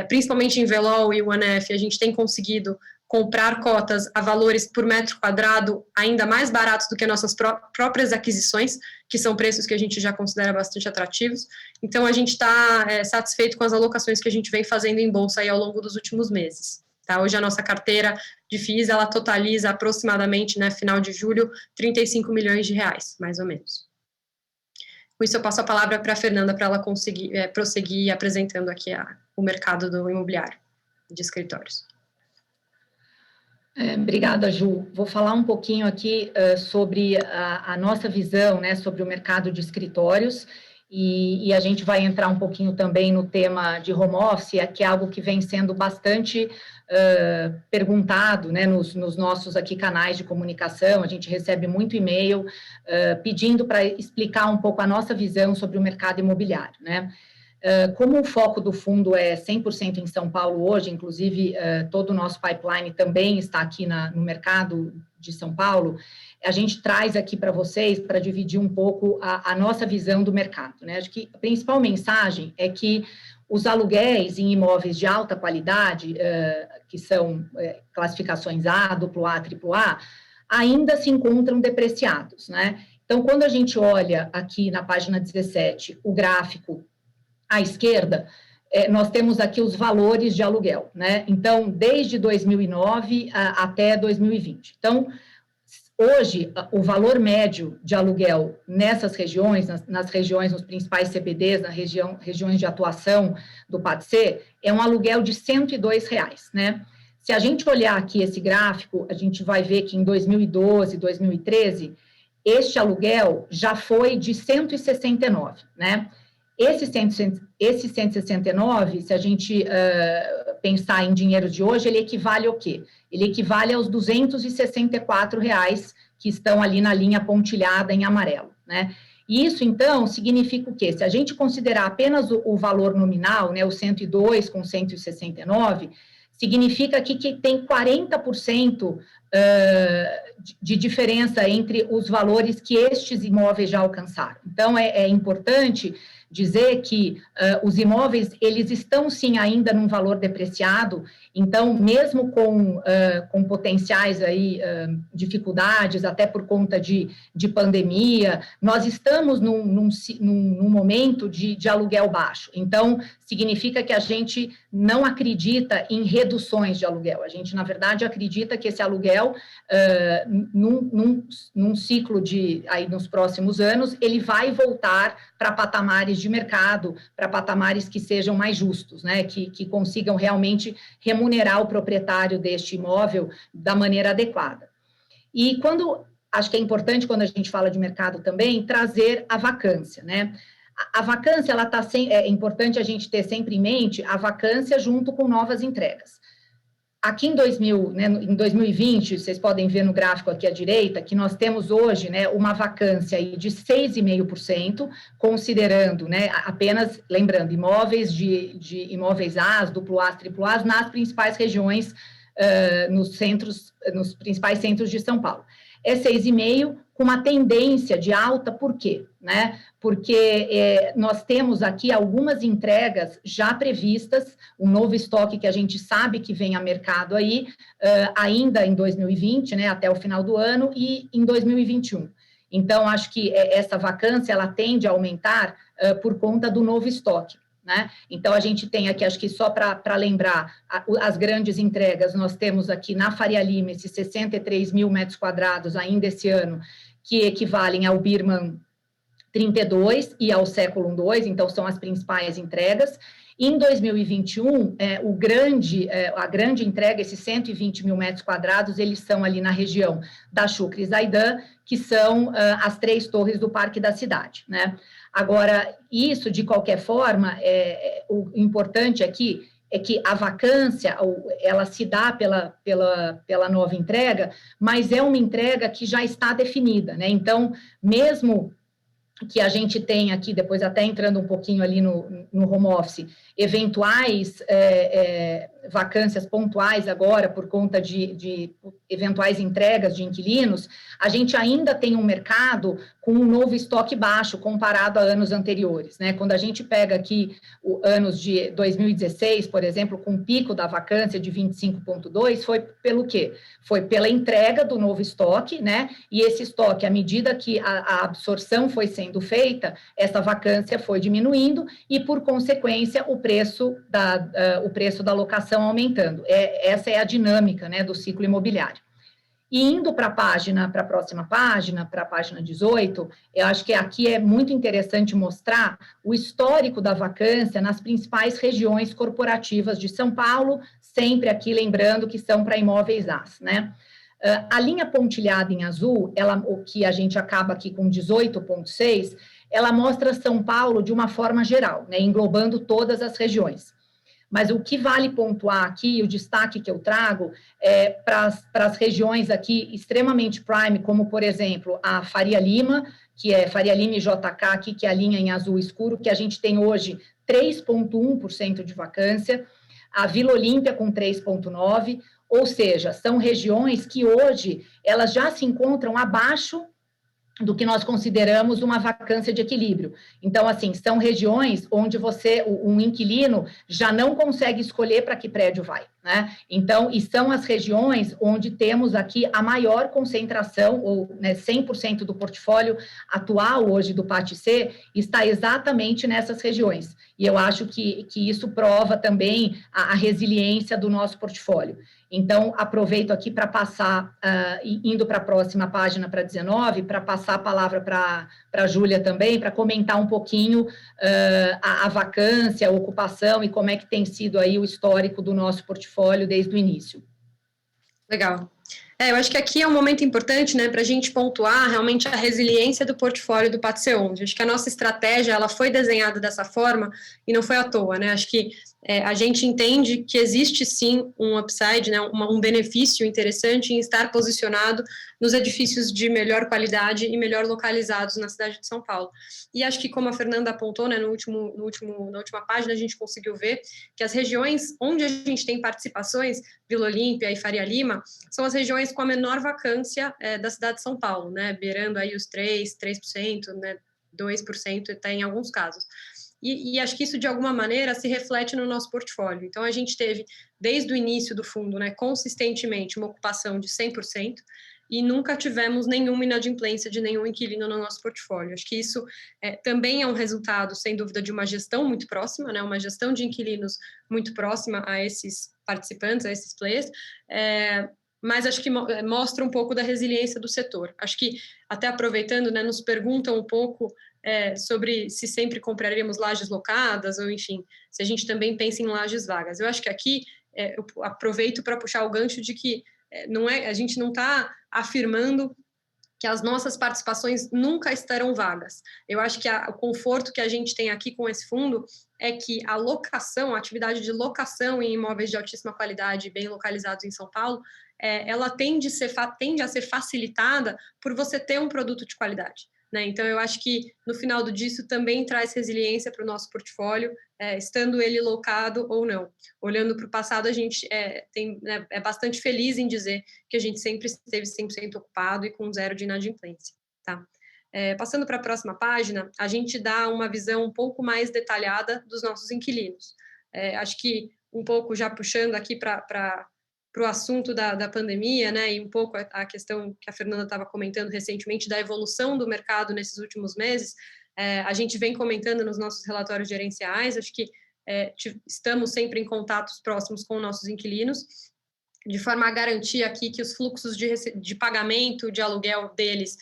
principalmente em VELOL e OneF, a gente tem conseguido comprar cotas a valores por metro quadrado ainda mais baratos do que nossas próprias aquisições, que são preços que a gente já considera bastante atrativos. Então, a gente está satisfeito com as alocações que a gente vem fazendo em bolsa aí ao longo dos últimos meses. Tá? Hoje, a nossa carteira de FIIs, ela totaliza aproximadamente, final de julho, 35 milhões de reais, mais ou menos. Com isso, eu passo a palavra para a Fernanda, para ela conseguir prosseguir apresentando aqui o mercado do imobiliário, de escritórios. Obrigada, Ju. Vou falar um pouquinho aqui sobre a nossa visão, sobre o mercado de escritórios, e a gente vai entrar um pouquinho também no tema de home office, que é algo que vem sendo bastante perguntado, nos nossos aqui canais de comunicação. A gente recebe muito e-mail pedindo para explicar um pouco a nossa visão sobre o mercado imobiliário, Como o foco do fundo é 100% em São Paulo hoje, inclusive todo o nosso pipeline também está aqui no mercado de São Paulo, a gente traz aqui para vocês, para dividir um pouco a nossa visão do mercado. Acho que a principal mensagem é que os aluguéis em imóveis de alta qualidade, que são classificações A, AAA, AAA, ainda se encontram depreciados. Então, quando a gente olha aqui na página 17, o gráfico à esquerda, nós temos aqui os valores de aluguel, Então, desde 2009 até 2020. Então, hoje, o valor médio de aluguel nessas regiões, nas regiões, nos principais CBDs, nas regiões de atuação do PATC, é um aluguel de R$ 102, Se a gente olhar aqui esse gráfico, a gente vai ver que em 2012, 2013, este aluguel já foi de 169, Esse 169, se a gente pensar em dinheiro de hoje, ele equivale ao quê? Ele equivale aos R$ 264 que estão ali na linha pontilhada em amarelo, E isso, então, significa o quê? Se a gente considerar apenas o valor nominal, o 102 com 169, significa que tem 40% de diferença entre os valores que estes imóveis já alcançaram. Então, é importante dizer que os imóveis, eles estão, sim, ainda num valor depreciado, então, mesmo com potenciais aí, dificuldades, até por conta de pandemia, nós estamos num momento de aluguel baixo. Então, significa que a gente não acredita em reduções de aluguel. A gente, na verdade, acredita que esse aluguel, num ciclo aí nos próximos anos, ele vai voltar para patamares de mercado, para patamares que sejam mais justos, que consigam realmente remunerar o proprietário deste imóvel da maneira adequada. E acho que é importante, quando a gente fala de mercado também, trazer a vacância, A vacância, é importante a gente ter sempre em mente a vacância junto com novas entregas. Aqui em 2020, vocês podem ver no gráfico aqui à direita, que nós temos hoje, uma vacância aí de 6,5%, considerando, apenas, lembrando, imóveis de imóveis As, AAA, AAA, nas principais regiões, nos principais centros de São Paulo. É 6,5%, com uma tendência de alta, por quê? Porque nós temos aqui algumas entregas já previstas, um novo estoque que a gente sabe que vem a mercado aí, ainda em 2020, até o final do ano, e em 2021. Então, acho que essa vacância, ela tende a aumentar por conta do novo estoque. Então, a gente tem aqui, acho que só para lembrar, as grandes entregas, nós temos aqui na Faria Lima esses 63 mil metros quadrados ainda esse ano, que equivalem ao Birman 32 e ao Século 2, então são as principais entregas. Em 2021, a grande entrega, esses 120 mil metros quadrados, eles são ali na região da Chucre e Zaidan, que são as 3 torres do Parque da Cidade, Agora, isso, de qualquer forma, o importante aqui é que a vacância, ela se dá pela nova entrega, mas é uma entrega que já está definida, Então, mesmo que a gente tem aqui, depois até entrando um pouquinho ali no home office, eventuais vacâncias pontuais agora, por conta de eventuais entregas de inquilinos, a gente ainda tem um mercado com um novo estoque baixo comparado a anos anteriores, né? Quando a gente pega aqui os anos de 2016, por exemplo, com um pico da vacância de 25,2, foi pelo quê? Foi pela entrega do novo estoque, né? E esse estoque, à medida que a absorção foi sendo feita, essa vacância foi diminuindo e, por consequência, o preço da locação aumentando. Essa é a dinâmica, né, do ciclo imobiliário. E indo para a próxima página, para a página 18, eu acho que aqui é muito interessante mostrar o histórico da vacância nas principais regiões corporativas de São Paulo, sempre aqui lembrando que são para imóveis AS, né? A linha pontilhada em azul, o que a gente acaba aqui com 18,6, ela mostra São Paulo de uma forma geral, né, englobando todas as regiões. Mas o que vale pontuar aqui, o destaque que eu trago, é para as regiões aqui extremamente prime, como, por exemplo, a Faria Lima, que é Faria Lima e JK, aqui, que é a linha em azul escuro, que a gente tem hoje 3,1% de vacância, a Vila Olímpia com 3,9%, ou seja, são regiões que hoje elas já se encontram abaixo do que nós consideramos uma vacância de equilíbrio. Então, assim, são regiões onde um inquilino já não consegue escolher para que prédio vai, né? Então, e são as regiões onde temos aqui a maior concentração, ou, né, 100% do portfólio atual hoje do PAT-C está exatamente nessas regiões. E eu acho que isso prova também a resiliência do nosso portfólio. Então, aproveito aqui para passar, indo para a próxima página, para 19, para passar a palavra para a Júlia também, para comentar um pouquinho a vacância, a ocupação e como é que tem sido aí o histórico do nosso portfólio desde o início. Legal. Eu acho que aqui é um momento importante, né, para a gente pontuar realmente a resiliência do portfólio do PAT-C11. Acho que a nossa estratégia, ela foi desenhada dessa forma e não foi à toa, né? Acho que a gente entende que existe sim um upside, né, um benefício interessante em estar posicionado nos edifícios de melhor qualidade e melhor localizados na cidade de São Paulo. E acho que, como a Fernanda apontou, né, na última página, a gente conseguiu ver que as regiões onde a gente tem participações, Vila Olímpia e Faria Lima, são as regiões com a menor vacância da cidade de São Paulo, né, beirando aí os 3%, né, 2% até em alguns casos. E acho que isso, de alguma maneira, se reflete no nosso portfólio. Então, a gente teve, desde o início do fundo, né, consistentemente, uma ocupação de 100%, e nunca tivemos nenhuma inadimplência de nenhum inquilino no nosso portfólio. Acho que isso também é um resultado, sem dúvida, de uma gestão muito próxima, né, uma gestão de inquilinos muito próxima a esses participantes, a esses players, mas acho que mostra um pouco da resiliência do setor. Acho que, até aproveitando, né, nos perguntam um pouco sobre se sempre compraríamos lajes locadas, ou enfim, se a gente também pensa em lajes vagas. Eu acho que aqui eu aproveito para puxar o gancho de que a gente não está afirmando que as nossas participações nunca estarão vagas. Eu acho que o conforto que a gente tem aqui com esse fundo é que a atividade de locação em imóveis de altíssima qualidade, bem localizados em São Paulo, ela tende a ser facilitada por você ter um produto de qualidade, né? Então, eu acho que, no final disso, também traz resiliência para o nosso portfólio, estando ele locado ou não. Olhando para o passado, a gente é bastante feliz em dizer que a gente sempre esteve 100% ocupado e com zero de inadimplência, tá? Passando para a próxima página, a gente dá uma visão um pouco mais detalhada dos nossos inquilinos. Acho que, um pouco já puxando aqui para o assunto da pandemia, né, e um pouco a questão que a Fernanda estava comentando recentemente da evolução do mercado nesses últimos meses, a gente vem comentando nos nossos relatórios gerenciais, acho que estamos sempre em contatos próximos com nossos inquilinos, de forma a garantir aqui que os fluxos de pagamento, de aluguel deles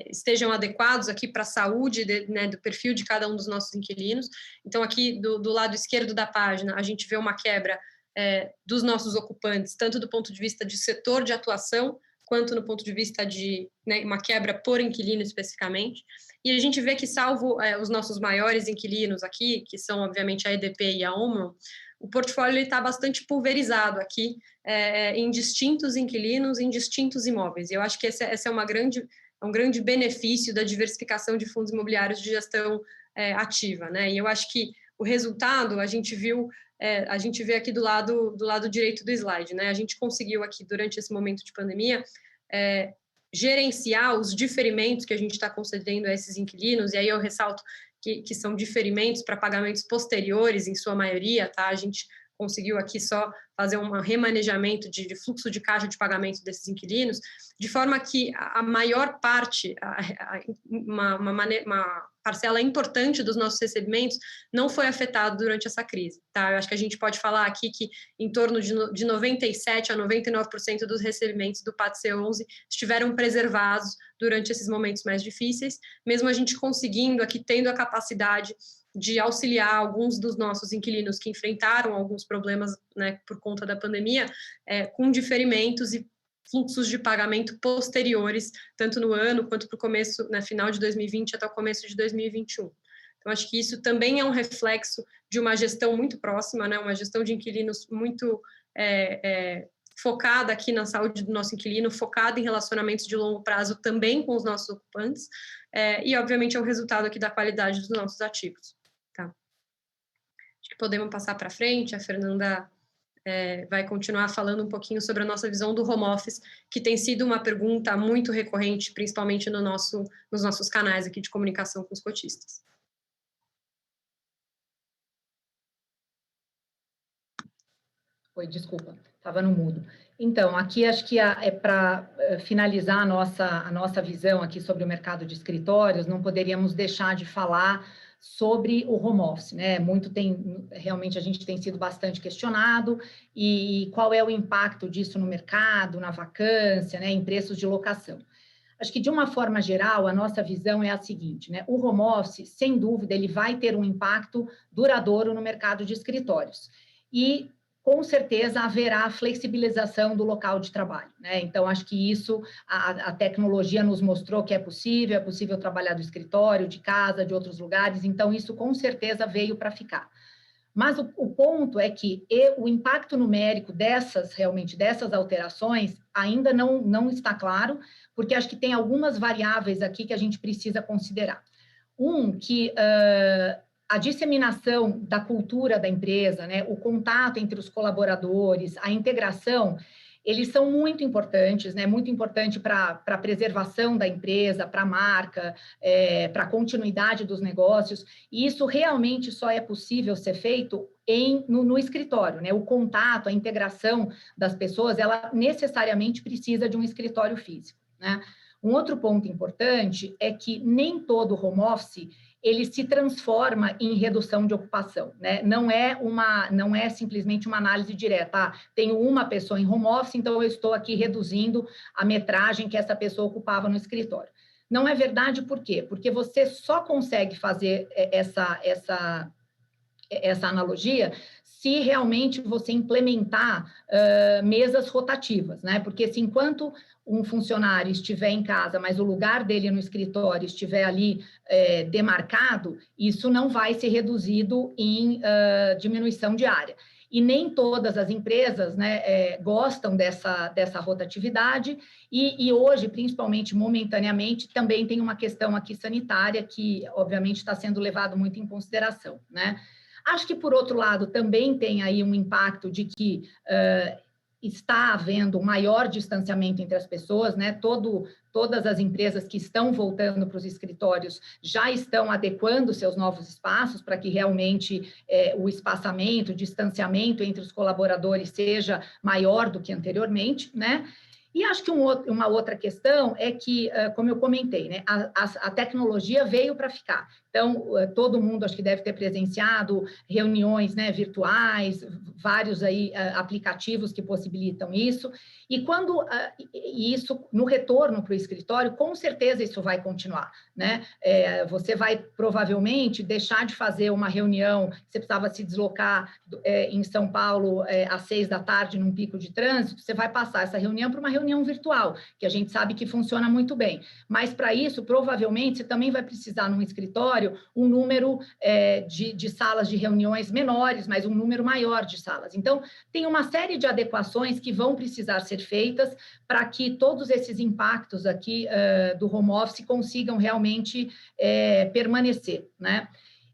estejam adequados aqui para a saúde do perfil de cada um dos nossos inquilinos. Então, aqui do lado esquerdo da página, a gente vê uma quebra dos nossos ocupantes, tanto do ponto de vista de setor de atuação, quanto no ponto de vista de uma quebra por inquilino especificamente. E a gente vê que, salvo os nossos maiores inquilinos aqui, que são, obviamente, a EDP e a Omron, o portfólio está bastante pulverizado aqui em distintos inquilinos, em distintos imóveis. E eu acho que essa é uma grande benefício da diversificação de fundos imobiliários de gestão ativa, né? E eu acho que o resultado a gente vê aqui do lado direito do slide, né? A gente conseguiu aqui, durante esse momento de pandemia, gerenciar os diferimentos que a gente está concedendo a esses inquilinos, e aí eu ressalto que são diferimentos para pagamentos posteriores, em sua maioria, tá? A gente conseguiu aqui só fazer um remanejamento de fluxo de caixa de pagamento desses inquilinos, de forma que a maior parte, uma parcela importante dos nossos recebimentos não foi afetada durante essa crise, tá? Eu acho que a gente pode falar aqui que em torno de 97% a 99% dos recebimentos do PAT C11 estiveram preservados durante esses momentos mais difíceis, mesmo a gente conseguindo aqui, tendo a capacidade de auxiliar alguns dos nossos inquilinos que enfrentaram alguns problemas, né, por conta da pandemia, com diferimentos e fluxos de pagamento posteriores, tanto no ano quanto para o começo, né, final de 2020 até o começo de 2021. Então, acho que isso também é um reflexo de uma gestão muito próxima, né, uma gestão de inquilinos muito focada aqui na saúde do nosso inquilino, focada em relacionamentos de longo prazo também com os nossos ocupantes, e, obviamente, é o resultado aqui da qualidade dos nossos ativos. Tá. Acho que podemos passar para frente. A Fernanda vai continuar falando um pouquinho sobre a nossa visão do home office, que tem sido uma pergunta muito recorrente, principalmente nos nossos canais aqui de comunicação com os cotistas. Oi, desculpa, estava no mudo. Então, aqui acho que para finalizar a nossa visão aqui sobre o mercado de escritórios, não poderíamos deixar de falar sobre o home office, né? Realmente a gente tem sido bastante questionado, e qual é o impacto disso no mercado, na vacância, né, em preços de locação. Acho que, de uma forma geral, a nossa visão é a seguinte, né? O home office, sem dúvida, ele vai ter um impacto duradouro no mercado de escritórios. E, com certeza, haverá flexibilização do local de trabalho, né? Então, acho que isso, a tecnologia nos mostrou que é possível trabalhar do escritório, de casa, de outros lugares, então isso, com certeza, veio para ficar. Mas o ponto é que o impacto numérico dessas alterações ainda não está claro, porque acho que tem algumas variáveis aqui que a gente precisa considerar. Que a disseminação da cultura da empresa, né, o contato entre os colaboradores, a integração, eles são muito importantes, né, muito importante para a preservação da empresa, para a marca, para a continuidade dos negócios, e isso realmente só é possível ser feito no escritório, né, o contato, a integração das pessoas, ela necessariamente precisa de um escritório físico, né. Um outro ponto importante é que nem todo home office ele se transforma em redução de ocupação, né? Não é simplesmente uma análise direta. Tenho uma pessoa em home office, então eu estou aqui reduzindo a metragem que essa pessoa ocupava no escritório. Não é verdade, por quê? Porque você só consegue fazer essa analogia se realmente você implementar mesas rotativas, né? Porque se enquanto um funcionário estiver em casa, mas o lugar dele no escritório estiver ali demarcado, isso não vai ser reduzido em diminuição de área. E nem todas as empresas, né, gostam dessa rotatividade, e hoje, principalmente momentaneamente, também tem uma questão aqui sanitária que, obviamente, está sendo levado muito em consideração, né? Acho que, por outro lado, também tem aí um impacto de que está havendo um maior distanciamento entre as pessoas, né? Todas as empresas que estão voltando para os escritórios já estão adequando seus novos espaços para que realmente o espaçamento, o distanciamento entre os colaboradores seja maior do que anteriormente, né? E acho que uma outra questão é que, como eu comentei, né, a tecnologia veio para ficar. Então, todo mundo acho que deve ter presenciado reuniões, né, virtuais, vários aí aplicativos que possibilitam isso. E quando isso, no retorno para o escritório, com certeza isso vai continuar, né? Você vai provavelmente deixar de fazer uma reunião, você precisava se deslocar em São Paulo às 6 da tarde num pico de trânsito, você vai passar essa reunião para uma reunião virtual, que a gente sabe que funciona muito bem. Mas para isso, provavelmente, você também vai precisar num escritório escritório um número de salas de reuniões menores, mas um número maior de salas. Então, tem uma série de adequações que vão precisar ser feitas para que todos esses impactos aqui do home office consigam realmente permanecer, né?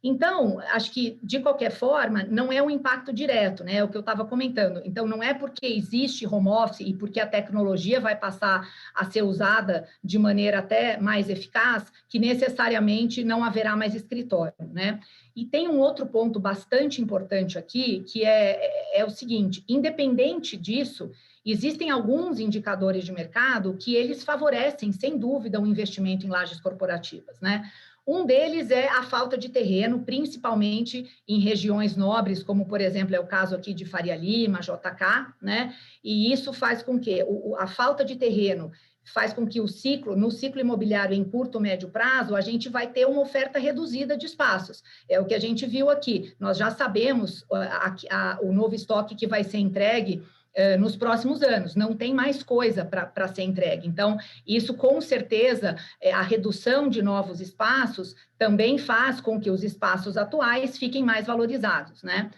Então, acho que, de qualquer forma, não é um impacto direto, né? É o que eu estava comentando. Então, não é porque existe home office e porque a tecnologia vai passar a ser usada de maneira até mais eficaz, que necessariamente não haverá mais escritório, né? E tem um outro ponto bastante importante aqui, que é o seguinte: independente disso, existem alguns indicadores de mercado que eles favorecem, sem dúvida, o investimento em lajes corporativas, né? Um deles é a falta de terreno, principalmente em regiões nobres, como, por exemplo, é o caso aqui de Faria Lima, JK, né? E isso faz com que a falta de terreno faz com que no ciclo imobiliário em curto ou médio prazo, a gente vai ter uma oferta reduzida de espaços. É o que a gente viu aqui. Nós já sabemos o novo estoque que vai ser entregue nos próximos anos, não tem mais coisa para ser entregue. Então, isso com certeza, a redução de novos espaços também faz com que os espaços atuais fiquem mais valorizados, né?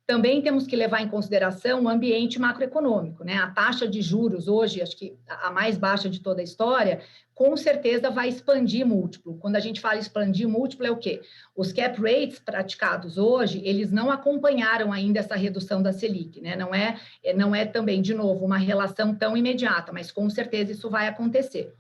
Também temos que levar em consideração o ambiente macroeconômico, né? A taxa de juros hoje, acho que a mais baixa de toda a história, com certeza vai expandir múltiplo. Quando a gente fala expandir múltiplo, é o quê? Os cap rates praticados hoje, eles não acompanharam ainda essa redução da Selic, né? Não é também, de novo, uma relação tão imediata, mas com certeza isso vai acontecer.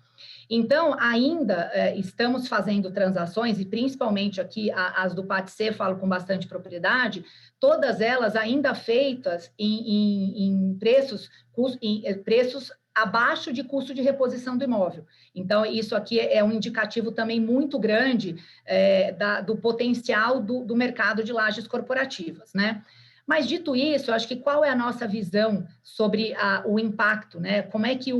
Então, ainda estamos fazendo transações, e principalmente aqui as do PATC, falo com bastante propriedade, todas elas ainda feitas em preços abaixo de custo de reposição do imóvel. Então, isso aqui é um indicativo também muito grande do potencial do mercado de lajes corporativas, né? Mas, dito isso, eu acho que qual é a nossa visão sobre o impacto, né? Como é que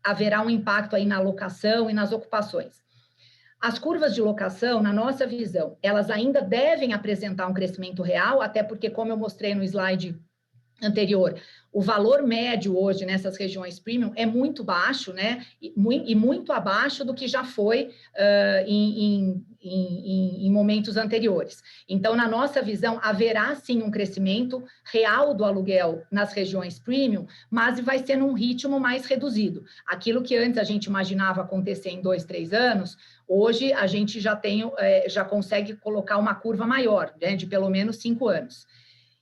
haverá um impacto aí na locação e nas ocupações? As curvas de locação, na nossa visão, elas ainda devem apresentar um crescimento real, até porque, como eu mostrei no slide anterior, o valor médio hoje nessas regiões premium é muito baixo, né? E muito abaixo do que já foi em momentos anteriores. Então, na nossa visão, haverá sim um crescimento real do aluguel nas regiões premium, mas vai ser num ritmo mais reduzido. Aquilo que antes a gente imaginava acontecer em 2, 3 anos, hoje a gente já consegue colocar uma curva maior, né? De pelo menos 5 anos.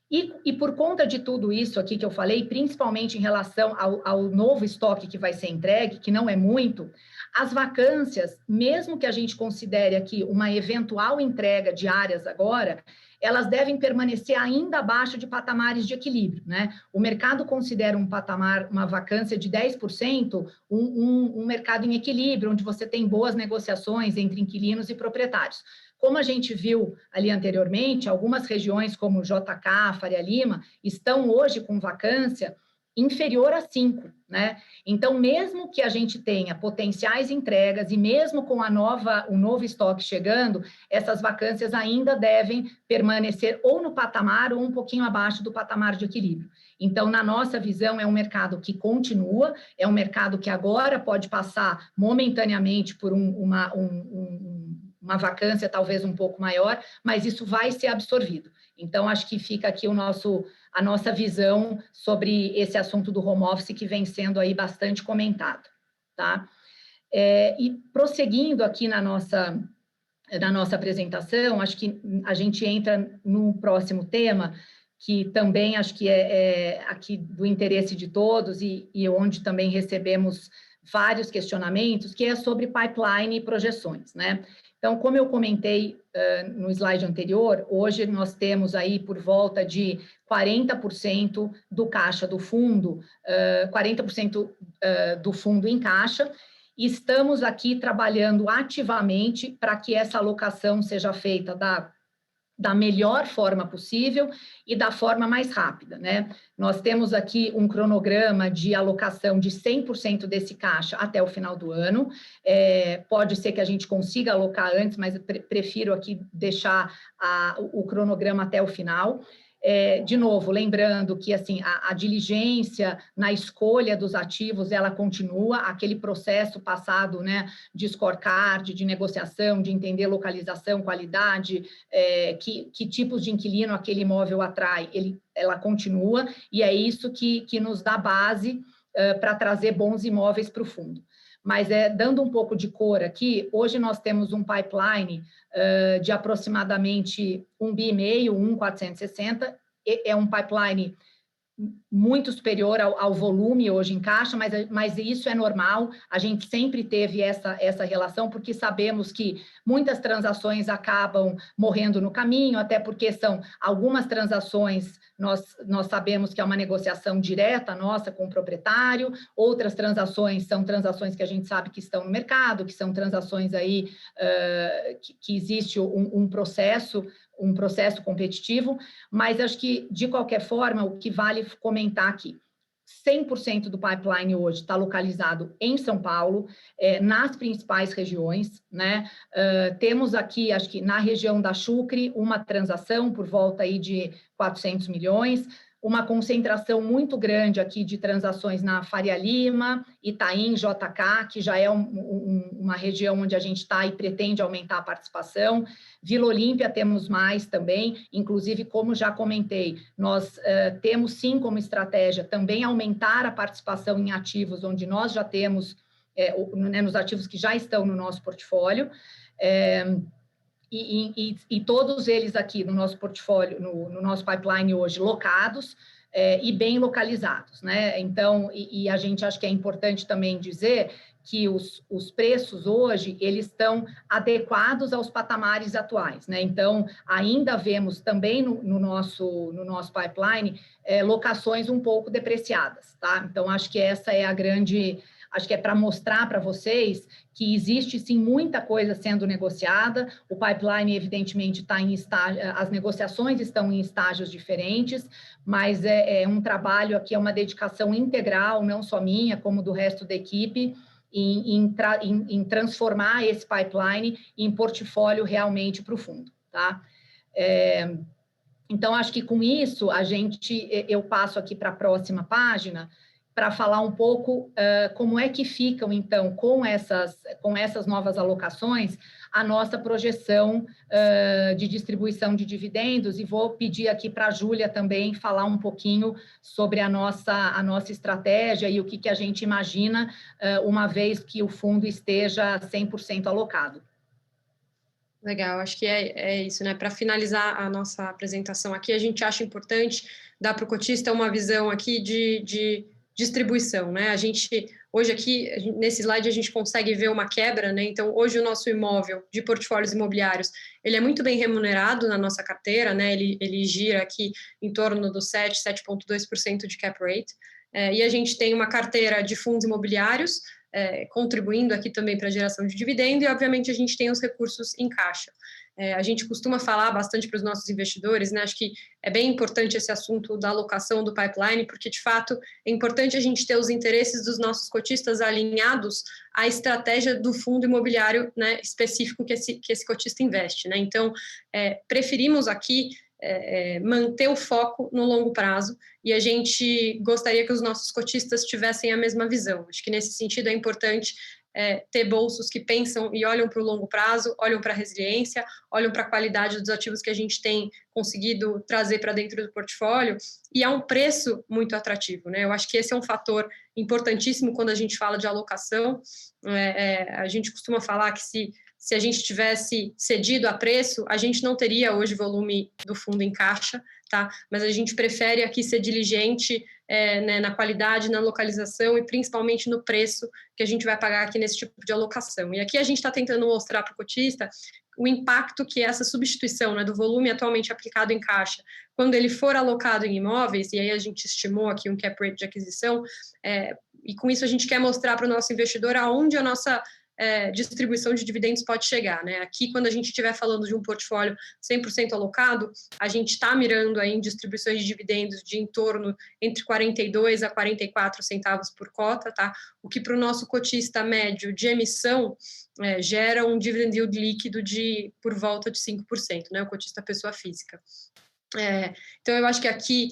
E por conta de tudo isso aqui que eu falei, principalmente em relação ao novo estoque que vai ser entregue, que não é muito, as vacâncias, mesmo que a gente considere aqui uma eventual entrega de áreas agora, elas devem permanecer ainda abaixo de patamares de equilíbrio, né? O mercado considera um patamar, uma vacância de 10%, um mercado em equilíbrio, onde você tem boas negociações entre inquilinos e proprietários. Como a gente viu ali anteriormente, algumas regiões como JK, Faria Lima, estão hoje com vacância inferior a 5, né? Então, mesmo que a gente tenha potenciais entregas e mesmo com o novo estoque chegando, essas vacâncias ainda devem permanecer ou no patamar ou um pouquinho abaixo do patamar de equilíbrio. Então, na nossa visão, é um mercado que continua, é um mercado que agora pode passar momentaneamente por uma vacância talvez um pouco maior, mas isso vai ser absorvido. Então, acho que fica aqui a nossa visão sobre esse assunto do home office que vem sendo aí bastante comentado, tá? E prosseguindo aqui na nossa apresentação, acho que a gente entra no próximo tema, que também acho que é aqui do interesse de todos e onde também recebemos vários questionamentos, que é sobre pipeline e projeções, né? Então, como eu comentei no slide anterior, hoje nós temos aí por volta de 40% do caixa do fundo, 40% do fundo em caixa, e estamos aqui trabalhando ativamente para que essa alocação seja feita da melhor forma possível e da forma mais rápida, né? Nós temos aqui um cronograma de alocação de 100% desse caixa até o final do ano. Pode ser que a gente consiga alocar antes, mas eu prefiro aqui deixar o cronograma até o final. De novo, lembrando que assim, a diligência na escolha dos ativos, ela continua, aquele processo passado, né, de scorecard, de negociação, de entender localização, qualidade, que tipos de inquilino aquele imóvel atrai, ela continua, e é isso que nos dá base para trazer bons imóveis para o fundo. Mas dando um pouco de cor aqui, hoje nós temos um pipeline de aproximadamente 1,5 bi, 1,460, é um pipeline muito superior ao volume hoje em caixa, mas isso é normal, a gente sempre teve essa relação, porque sabemos que muitas transações acabam morrendo no caminho, até porque são algumas transações, nós sabemos que é uma negociação direta nossa com o proprietário, outras transações são transações que a gente sabe que estão no mercado, que são transações aí que existe um processo competitivo, mas acho que, de qualquer forma, o que vale comentar aqui, 100% do pipeline hoje está localizado em São Paulo, nas principais regiões, né? Temos aqui, acho que na região da Chucre, uma transação por volta aí de 400 milhões, uma concentração muito grande aqui de transações na Faria Lima, Itaim, JK, que já é uma região onde a gente está e pretende aumentar a participação. Vila Olímpia temos mais também, inclusive, como já comentei, nós temos sim como estratégia também aumentar a participação em ativos onde nós já temos, nos ativos que já estão no nosso portfólio, e todos eles aqui no nosso portfólio, no nosso pipeline hoje, locados e bem localizados, né? Então, e a gente acha que é importante também dizer que os preços hoje, eles estão adequados aos patamares atuais, né? Então, ainda vemos também no nosso pipeline locações um pouco depreciadas, tá? Então, acho que essa é a grande... Acho que é para mostrar para vocês que existe, sim, muita coisa sendo negociada, o pipeline, evidentemente, está em estágio, as negociações estão em estágios diferentes, mas é um trabalho aqui, é uma dedicação integral, não só minha, como do resto da equipe, em transformar esse pipeline em portfólio realmente para o fundo, tá? Então, acho que com isso, eu passo aqui para a próxima página, para falar um pouco como é que ficam, então, com essas novas alocações, a nossa projeção de distribuição de dividendos, e vou pedir aqui para a Júlia também falar um pouquinho sobre a nossa estratégia e o que a gente imagina, uma vez que o fundo esteja 100% alocado. Legal, acho que é isso, né? Para finalizar a nossa apresentação aqui, a gente acha importante dar para o cotista uma visão aqui de distribuição, né? Hoje aqui, nesse slide, a gente consegue ver uma quebra, né? Então, hoje o nosso imóvel de portfólios imobiliários, ele é muito bem remunerado na nossa carteira, né? Ele gira aqui em torno do 7,2% de cap rate, e a gente tem uma carteira de fundos imobiliários, contribuindo aqui também para a geração de dividendo, e obviamente a gente tem os recursos em caixa. A gente costuma falar bastante para os nossos investidores, né? Acho que é bem importante esse assunto da alocação do pipeline, porque, de fato, é importante a gente ter os interesses dos nossos cotistas alinhados à estratégia do fundo imobiliário, né, específico que esse cotista investe, né? Então, preferimos aqui manter o foco no longo prazo, e a gente gostaria que os nossos cotistas tivessem a mesma visão. Acho que, nesse sentido, é importante ter bolsos que pensam e olham para o longo prazo, olham para a resiliência, olham para a qualidade dos ativos que a gente tem conseguido trazer para dentro do portfólio, e é um preço muito atrativo, né? Eu acho que esse é um fator importantíssimo quando a gente fala de alocação. A gente costuma falar que se a gente tivesse cedido a preço, a gente não teria hoje volume do fundo em caixa, tá? Mas a gente prefere aqui ser diligente né, na qualidade, na localização e principalmente no preço que a gente vai pagar aqui nesse tipo de alocação. E aqui a gente está tentando mostrar para o cotista o impacto que essa substituição, né, do volume atualmente aplicado em caixa, quando ele for alocado em imóveis, e aí a gente estimou aqui um cap rate de aquisição, e com isso a gente quer mostrar para o nosso investidor aonde a nossa distribuição de dividendos pode chegar, né? Aqui, quando a gente estiver falando de um portfólio 100% alocado, a gente está mirando aí em distribuições de dividendos de em torno entre 42 a 44 centavos por cota, tá? O que para o nosso cotista médio de emissão gera um dividend yield líquido por volta de 5%, né? O cotista pessoa física. Então, eu acho que aqui,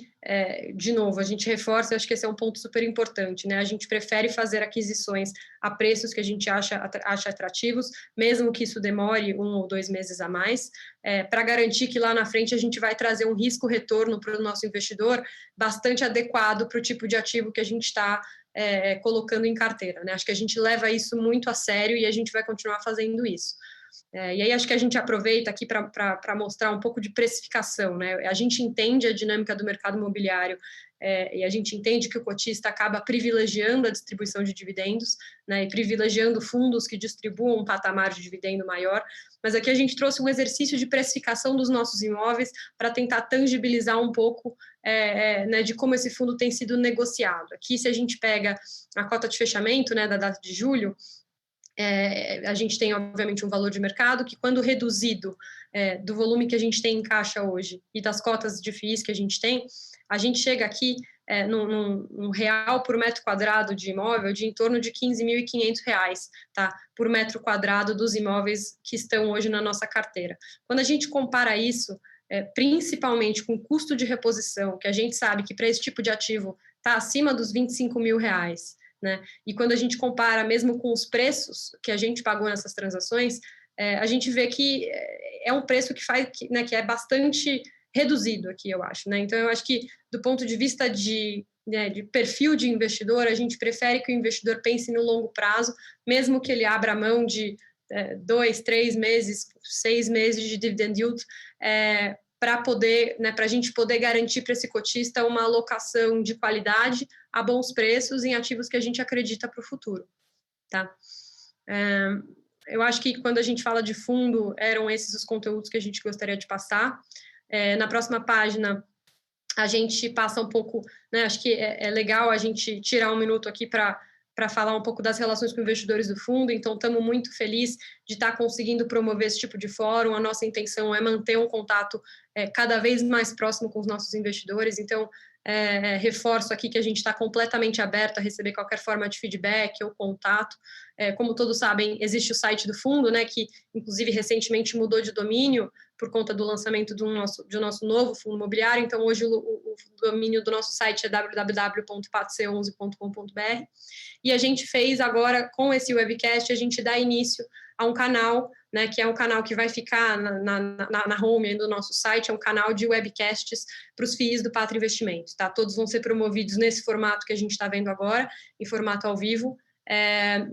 de novo, a gente reforça, eu acho que esse é um ponto super importante, né? A gente prefere fazer aquisições a preços que a gente acha atrativos, mesmo que isso demore 1 ou 2 meses a mais, para garantir que lá na frente a gente vai trazer um risco-retorno para o nosso investidor bastante adequado para o tipo de ativo que a gente está colocando em carteira, né? Acho que a gente leva isso muito a sério e a gente vai continuar fazendo isso. E aí acho que a gente aproveita aqui para mostrar um pouco de precificação, né? A gente entende a dinâmica do mercado imobiliário e a gente entende que o cotista acaba privilegiando a distribuição de dividendos, né? E privilegiando fundos que distribuam um patamar de dividendo maior, mas aqui a gente trouxe um exercício de precificação dos nossos imóveis para tentar tangibilizar um pouco né, de como esse fundo tem sido negociado. Aqui, se a gente pega a cota de fechamento, né, da data de julho, a gente tem, obviamente, um valor de mercado que, quando reduzido do volume que a gente tem em caixa hoje e das cotas de FIIs que a gente chega aqui num real por metro quadrado de imóvel de em torno de R$15.500, tá? Por metro quadrado dos imóveis que estão hoje na nossa carteira. Quando a gente compara isso, principalmente com o custo de reposição, que a gente sabe que para esse tipo de ativo está acima dos R$25.000, né? E quando a gente compara mesmo com os preços que a gente pagou nessas transações, a gente vê que é um preço que é bastante reduzido aqui, eu acho, né? Então, eu acho que, do ponto de vista de perfil de investidor, a gente prefere que o investidor pense no longo prazo, mesmo que ele abra mão de 2, 3 meses, 6 meses de dividend yield, para poder, né, para a gente poder garantir para esse cotista uma alocação de qualidade a bons preços em ativos que a gente acredita para o futuro, tá? Eu acho que, quando a gente fala de fundo, eram esses os conteúdos que a gente gostaria de passar. Na próxima página, a gente passa um pouco, né, acho que é legal a gente tirar um minuto aqui para falar um pouco das relações com investidores do fundo. Então, estamos muito felizes de estar conseguindo promover esse tipo de fórum. A nossa intenção é manter um contato cada vez mais próximo com os nossos investidores. Então, reforço aqui que a gente está completamente aberto a receber qualquer forma de feedback ou contato. Como todos sabem, existe o site do fundo, né, que, inclusive, recentemente mudou de domínio por conta do lançamento do nosso novo fundo imobiliário. Então, hoje o domínio do nosso site é www.patc11.com.br. E a gente fez agora, com esse webcast, a gente dá início a um canal, né, que é um canal que vai ficar na home do nosso site, é um canal de webcasts para os FIIs do Pátria Investimentos, tá? Todos vão ser promovidos nesse formato que a gente está vendo agora, em formato ao vivo,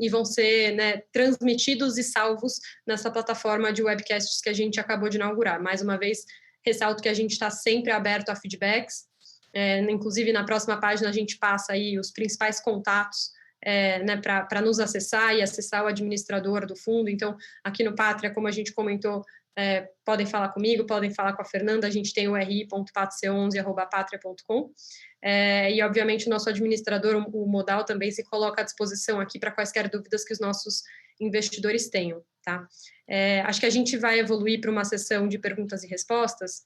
e vão ser, né, transmitidos e salvos nessa plataforma de webcasts que a gente acabou de inaugurar. Mais uma vez, ressalto que a gente está sempre aberto a feedbacks, inclusive na próxima página a gente passa aí os principais contatos, né, para nos acessar e acessar o administrador do fundo. Então, aqui no Pátria, como a gente comentou, podem falar comigo, podem falar com a Fernanda, a gente tem o ri.patc11@patria.com, e, obviamente, o nosso administrador, o Modal, também se coloca à disposição aqui para quaisquer dúvidas que os nossos investidores tenham, tá? Acho que a gente vai evoluir para uma sessão de perguntas e respostas,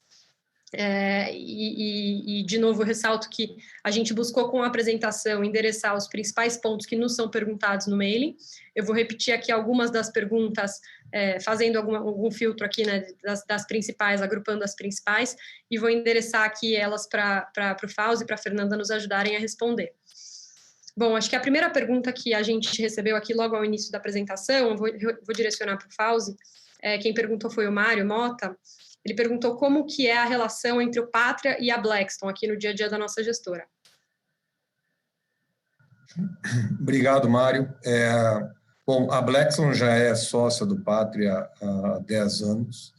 de novo, eu ressalto que a gente buscou, com a apresentação, endereçar os principais pontos que nos são perguntados no mailing. Eu vou repetir aqui algumas das perguntas, fazendo algum filtro aqui, né, das principais, agrupando as principais, e vou endereçar aqui elas para o Fauzi e para a Fernanda nos ajudarem a responder. Bom, acho que a primeira pergunta que a gente recebeu aqui logo ao início da apresentação, eu vou direcionar para o Fauzi. Quem perguntou foi o Mário Mota. Ele perguntou como que é a relação entre o Pátria e a Blackstone aqui no dia a dia da nossa gestora. Obrigado, Mário. Bom, a Blackstone já é sócia do Pátria há 10 anos.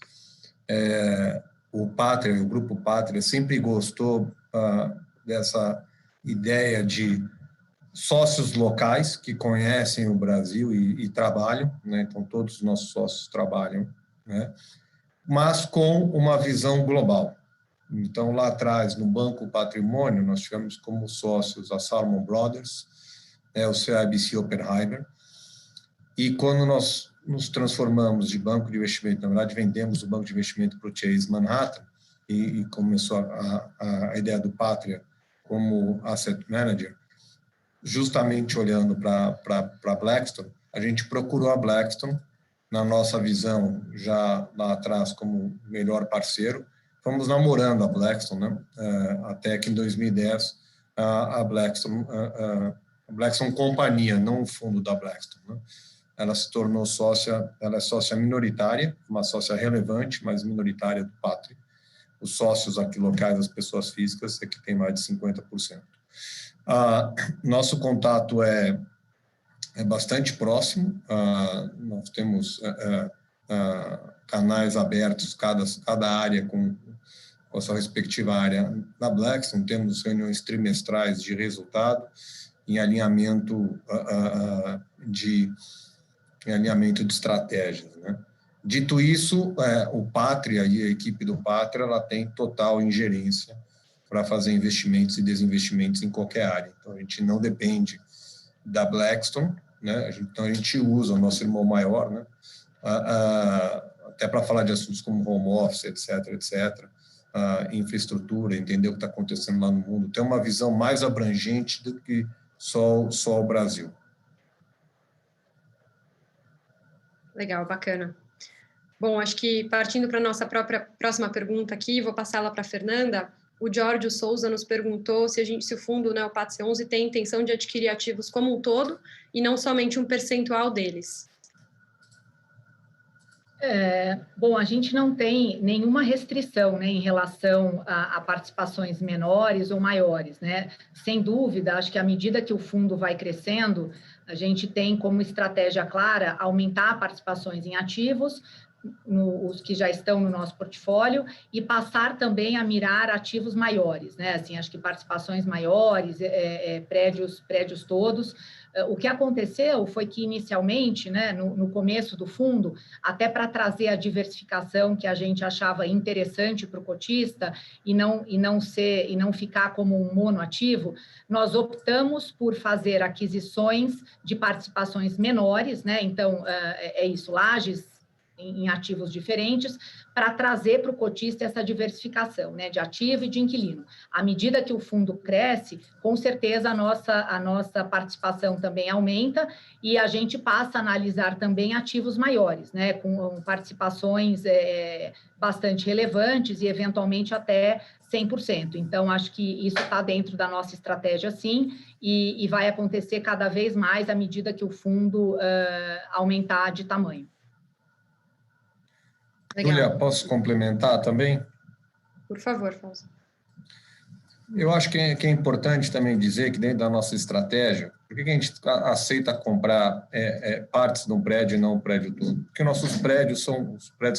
O Pátria, o Grupo Pátria, sempre gostou dessa ideia de sócios locais que conhecem o Brasil e trabalham, né? Então, todos os nossos sócios trabalham, né? Mas com uma visão global. Então, lá atrás, no Banco Patrimônio, nós tivemos como sócios a Salomon Brothers, o CIBC Oppenheimer, e quando nós nos transformamos de banco de investimento, na verdade, vendemos o banco de investimento para o Chase Manhattan, e começou a ideia do Pátria como asset manager, justamente olhando para Blackstone, a gente procurou a Blackstone, na nossa visão, já lá atrás, como melhor parceiro, fomos namorando a Blackstone, né? Até que em 2010 a Blackstone companhia, não o fundo da Blackstone, né? Ela se tornou sócia, ela é sócia minoritária, uma sócia relevante, mas minoritária do Patria. Os sócios aqui locais, as pessoas físicas, é que tem mais de 50%. Nosso contato é bastante próximo, nós temos canais abertos, cada área com a sua respectiva área. Na Blackstone, temos reuniões trimestrais de resultado em alinhamento de estratégias, né? Dito isso, o Patria e a equipe do Patria, ela tem total ingerência para fazer investimentos e desinvestimentos em qualquer área. Então, a gente não depende da Blackstone, né? Então, a gente usa o nosso irmão maior, né? Até para falar de assuntos como home office, etc., infraestrutura, entender o que está acontecendo lá no mundo, ter uma visão mais abrangente do que só o Brasil. Legal, bacana. Bom, acho que partindo para a nossa próxima pergunta aqui, vou passá-la para a Fernanda. O Giorgio Souza nos perguntou se o fundo, né, o PATS 11, tem intenção de adquirir ativos como um todo e não somente um percentual deles. Bom, a gente não tem nenhuma restrição, né, em relação a participações menores ou maiores, né? Sem dúvida, acho que à medida que o fundo vai crescendo, a gente tem como estratégia clara aumentar participações em ativos, os que já estão no nosso portfólio, e passar também a mirar ativos maiores, né? Assim, acho que participações maiores, prédios todos. O que aconteceu foi que, inicialmente, né, no começo do fundo, até para trazer a diversificação que a gente achava interessante para o cotista e não ficar como um monoativo, nós optamos por fazer aquisições de participações menores, né? Então, isso, lajes em ativos diferentes, para trazer para o cotista essa diversificação, né, de ativo e de inquilino. À medida que o fundo cresce, com certeza a nossa participação também aumenta e a gente passa a analisar também ativos maiores, né, com participações bastante relevantes e eventualmente até 100%. Então, acho que isso está dentro da nossa estratégia, sim, e vai acontecer cada vez mais à medida que o fundo aumentar de tamanho. Júlia, posso complementar também? Por favor, Fausto. Eu acho que é importante também dizer que dentro da nossa estratégia, por que a gente aceita comprar partes de um prédio e não o prédio todo? Porque os prédios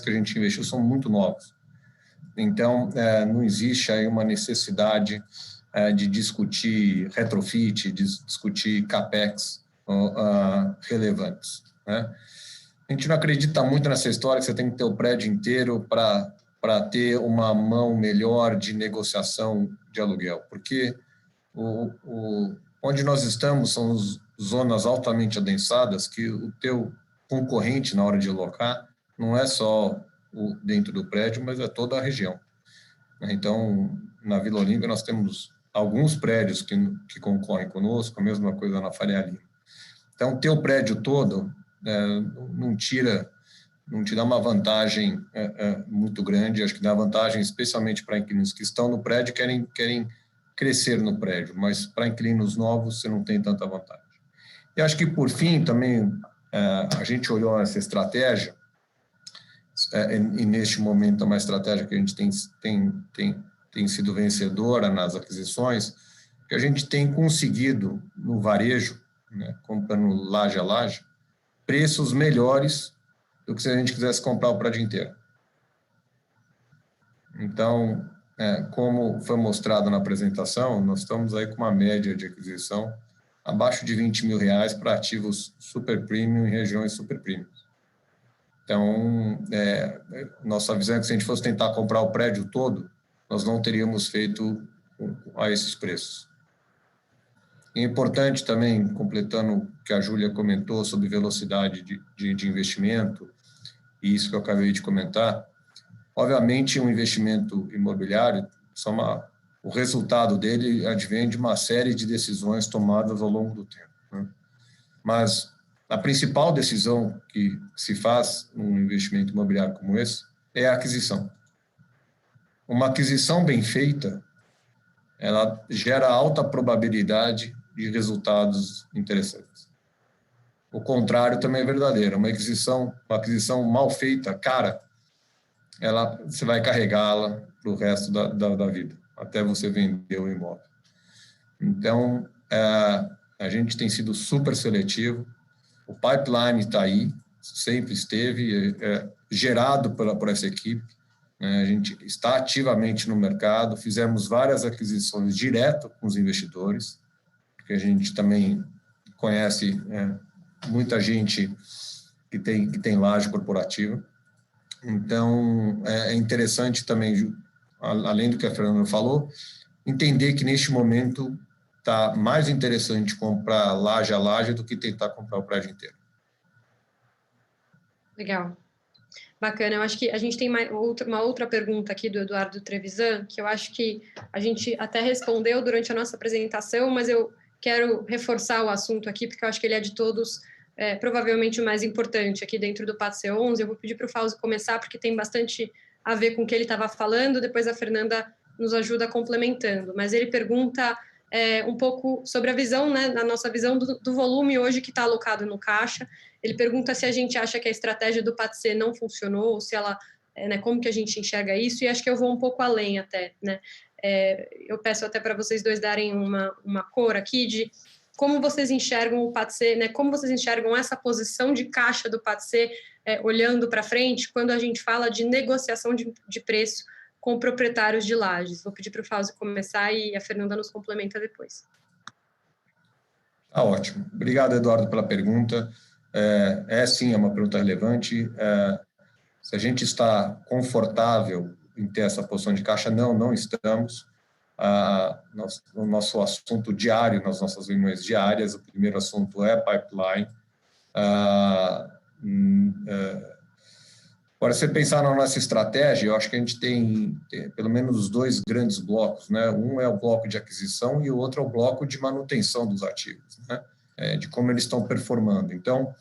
que a gente investiu são muito novos. Então, não existe aí uma necessidade de discutir retrofit, de discutir capex relevantes, né? A gente não acredita muito nessa história que você tem que ter o prédio inteiro para ter uma mão melhor de negociação de aluguel, porque onde nós estamos são zonas altamente adensadas que o teu concorrente na hora de alocar não é só dentro do prédio, mas é toda a região. Então, na Vila Olímpia nós temos alguns prédios que concorrem conosco, a mesma coisa na Faria Lima. Então, ter o prédio todo não te dá uma vantagem muito grande, acho que dá vantagem especialmente para inquilinos que estão no prédio e querem crescer no prédio, mas para inquilinos novos você não tem tanta vantagem. E acho que, por fim, também a gente olhou essa estratégia, e neste momento é uma estratégia que a gente tem sido vencedora nas aquisições, que a gente tem conseguido no varejo, né, comprando laje a laje, preços melhores do que se a gente quisesse comprar o prédio inteiro. Então, como foi mostrado na apresentação, nós estamos aí com uma média de aquisição abaixo de R$20 mil para ativos super premium em regiões super premium. Então, nossa visão é que se a gente fosse tentar comprar o prédio todo, nós não teríamos feito a esses preços. É importante também, completando o que a Júlia comentou sobre velocidade de investimento, e isso que eu acabei de comentar, obviamente um investimento imobiliário, o resultado dele advém de uma série de decisões tomadas ao longo do tempo, né? Mas a principal decisão que se faz num investimento imobiliário como esse é a aquisição. uma aquisição bem feita, ela gera alta probabilidade de resultados interessantes. O contrário também é verdadeiro. Uma aquisição mal feita, cara, você vai carregá-la para o resto da vida, até você vender o imóvel. Então, a gente tem sido super seletivo. O pipeline está aí, sempre esteve, gerado por essa equipe. A gente está ativamente no mercado, fizemos várias aquisições direto com os investidores, porque a gente também conhece muita gente que tem laje corporativa. Então, é interessante também, além do que a Fernanda falou, entender que neste momento está mais interessante comprar laje a laje do que tentar comprar o prédio inteiro. Legal. Bacana, eu acho que a gente tem uma outra pergunta aqui do Eduardo Trevisan, que eu acho que a gente até respondeu durante a nossa apresentação, mas eu quero reforçar o assunto aqui, porque eu acho que ele é de todos, provavelmente o mais importante aqui dentro do PAT C11. Eu vou pedir para o Fausto começar, porque tem bastante a ver com o que ele estava falando, depois a Fernanda nos ajuda complementando. Mas ele pergunta um pouco sobre a visão, né, a nossa visão do volume hoje que está alocado no caixa. Ele pergunta se a gente acha que a estratégia do PATC não funcionou, ou se ela, como que a gente enxerga isso, e acho que eu vou um pouco além até, né? Eu peço até para vocês dois darem uma cor aqui de como vocês enxergam o PATC, né? Como vocês enxergam essa posição de caixa do PATC olhando para frente, quando a gente fala de negociação de preço com proprietários de lajes. Vou pedir para o Fausto começar e a Fernanda nos complementa depois. Ótimo. Obrigado, Eduardo, pela pergunta. Sim, é uma pergunta relevante. Se a gente está confortável em ter essa posição de caixa, não estamos. O nosso assunto diário, nas nossas reuniões diárias, o primeiro assunto é pipeline. Agora, se você pensar na nossa estratégia, eu acho que a gente tem pelo menos dois grandes blocos, né? Um é o bloco de aquisição e o outro é o bloco de manutenção dos ativos, né? De como eles estão performando. Então,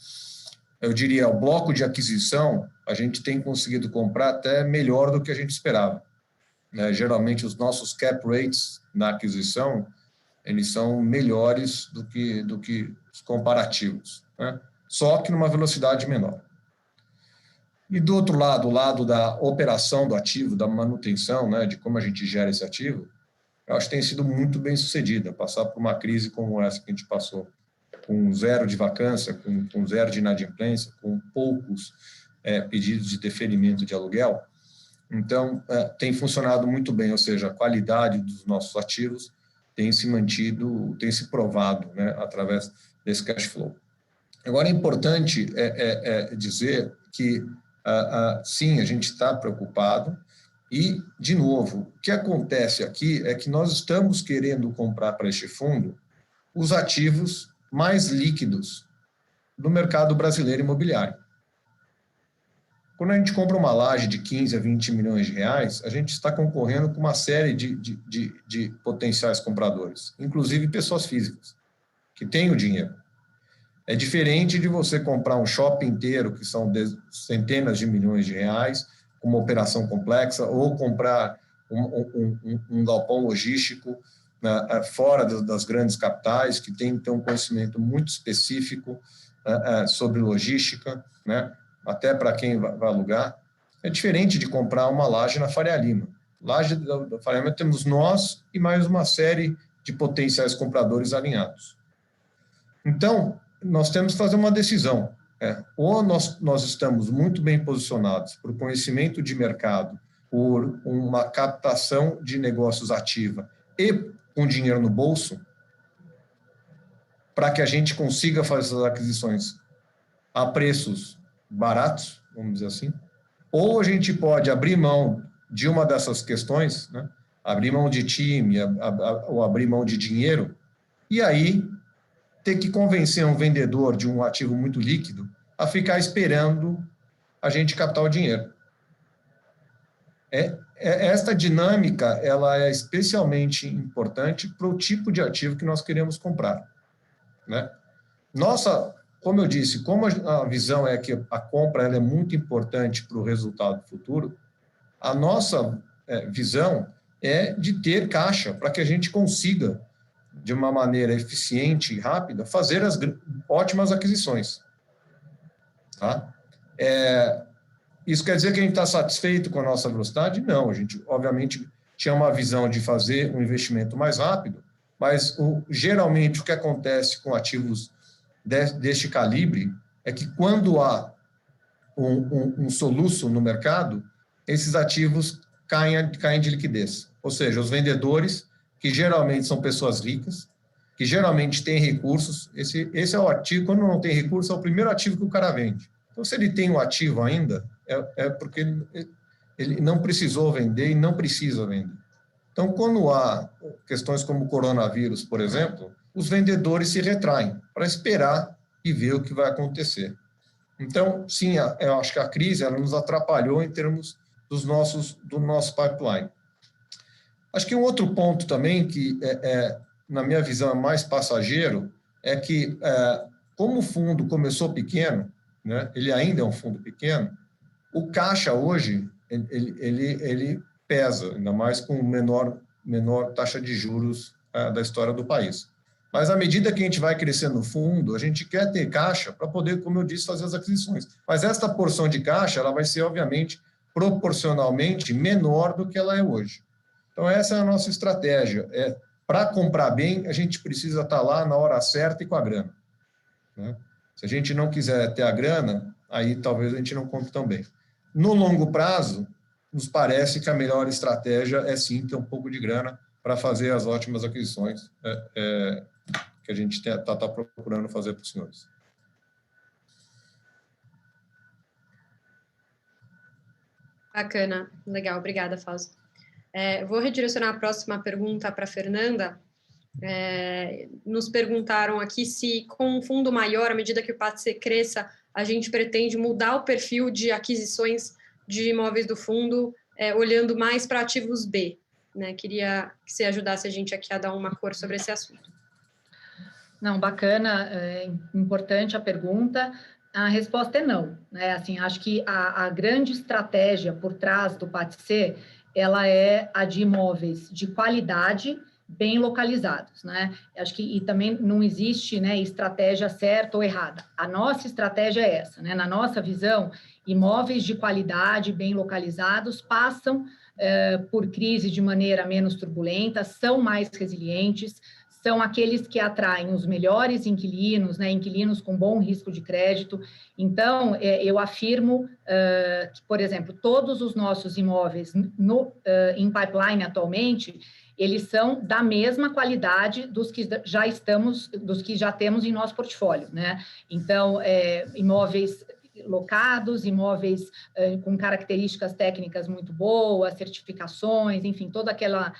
eu diria, o bloco de aquisição, a gente tem conseguido comprar até melhor do que a gente esperava, né? Geralmente, os nossos cap rates na aquisição, eles são melhores do que os comparativos, né? Só que numa velocidade menor. E do outro lado, o lado da operação do ativo, da manutenção, né, de como a gente gera esse ativo, eu acho que tem sido muito bem sucedida. Passar por uma crise como essa que a gente passou, com zero de vacância, com zero de inadimplência, com poucos pedidos de deferimento de aluguel. Então, tem funcionado muito bem, ou seja, a qualidade dos nossos ativos tem se mantido, tem se provado, né, através desse cash flow. Agora, é importante dizer que sim, a gente está preocupado e, de novo, o que acontece aqui é que nós estamos querendo comprar para este fundo os ativos mais líquidos do mercado brasileiro imobiliário. Quando a gente compra uma laje de 15 a 20 milhões de reais, a gente está concorrendo com uma série de potenciais compradores, inclusive pessoas físicas, que têm o dinheiro. É diferente de você comprar um shopping inteiro, que são centenas de milhões de reais, com uma operação complexa, ou comprar um galpão logístico, né, fora das grandes capitais, que tem um conhecimento muito específico sobre logística, né, até para quem vai alugar. É diferente de comprar uma laje na Faria Lima. Laje da Faria Lima temos nós e mais uma série de potenciais compradores alinhados. Então, nós temos que fazer uma decisão. Ou nós estamos muito bem posicionados por conhecimento de mercado, por uma captação de negócios ativa e com dinheiro no bolso, para que a gente consiga fazer essas aquisições a preços baratos, vamos dizer assim, ou a gente pode abrir mão de uma dessas questões, né? Abrir mão de time, ou abrir mão de dinheiro, e aí ter que convencer um vendedor de um ativo muito líquido a ficar esperando a gente captar o dinheiro. Esta dinâmica, ela é especialmente importante para o tipo de ativo que nós queremos comprar, né? Como eu disse, como a visão é que a compra ela é muito importante para o resultado futuro, a nossa visão é de ter caixa para que a gente consiga, de uma maneira eficiente e rápida, fazer as ótimas aquisições. Tá? Isso quer dizer que a gente está satisfeito com a nossa velocidade? Não, a gente, obviamente, tinha uma visão de fazer um investimento mais rápido, mas geralmente o que acontece com ativos deste calibre é que quando há um soluço no mercado, esses ativos caem de liquidez. Ou seja, os vendedores, que geralmente são pessoas ricas, que geralmente têm recursos, esse é o ativo, quando não tem recurso, é o primeiro ativo que o cara vende. Então, se ele tem um ativo ainda, é porque ele não precisou vender e não precisa vender. Então, quando há questões como o coronavírus, por exemplo, os vendedores se retraem para esperar e ver o que vai acontecer. Então, sim, eu acho que a crise ela nos atrapalhou em termos do nosso pipeline. Acho que um outro ponto também, que na minha visão é mais passageiro, é que, como o fundo começou pequeno, né, ele ainda é um fundo pequeno, o caixa hoje, ele pesa, ainda mais com menor taxa de juros da história do país. Mas, à medida que a gente vai crescendo no fundo, a gente quer ter caixa para poder, como eu disse, fazer as aquisições. Mas esta porção de caixa, ela vai ser, obviamente, proporcionalmente menor do que ela é hoje. Então, essa é a nossa estratégia. Para comprar bem, a gente precisa estar lá na hora certa e com a grana. Né? Se a gente não quiser ter a grana, aí talvez a gente não compre tão bem. No longo prazo, nos parece que a melhor estratégia é sim ter um pouco de grana para fazer as ótimas aquisições que a gente está procurando fazer para os senhores. Bacana, legal, obrigada, Fausto. Vou redirecionar a próxima pergunta para a Fernanda. Nos perguntaram aqui se, com um fundo maior, à medida que o PATC cresça, a gente pretende mudar o perfil de aquisições de imóveis do fundo, olhando mais para ativos B. Né? Queria que você ajudasse a gente aqui a dar uma cor sobre esse assunto. Não, bacana, importante a pergunta. A resposta é não. Né? Assim, acho que a grande estratégia por trás do PATC, ela é a de imóveis de qualidade, bem localizados, né? Acho que e também não existe, né, estratégia certa ou errada. A nossa estratégia é essa, né? Na nossa visão, imóveis de qualidade, bem localizados, passam por crise de maneira menos turbulenta, são mais resilientes, são aqueles que atraem os melhores inquilinos, né, inquilinos com bom risco de crédito. Então, eu afirmo que, por exemplo, todos os nossos imóveis em pipeline atualmente, eles são da mesma qualidade dos que já temos em nosso portfólio, né? Então, imóveis locados, imóveis com características técnicas muito boas, certificações, enfim, toda aquela,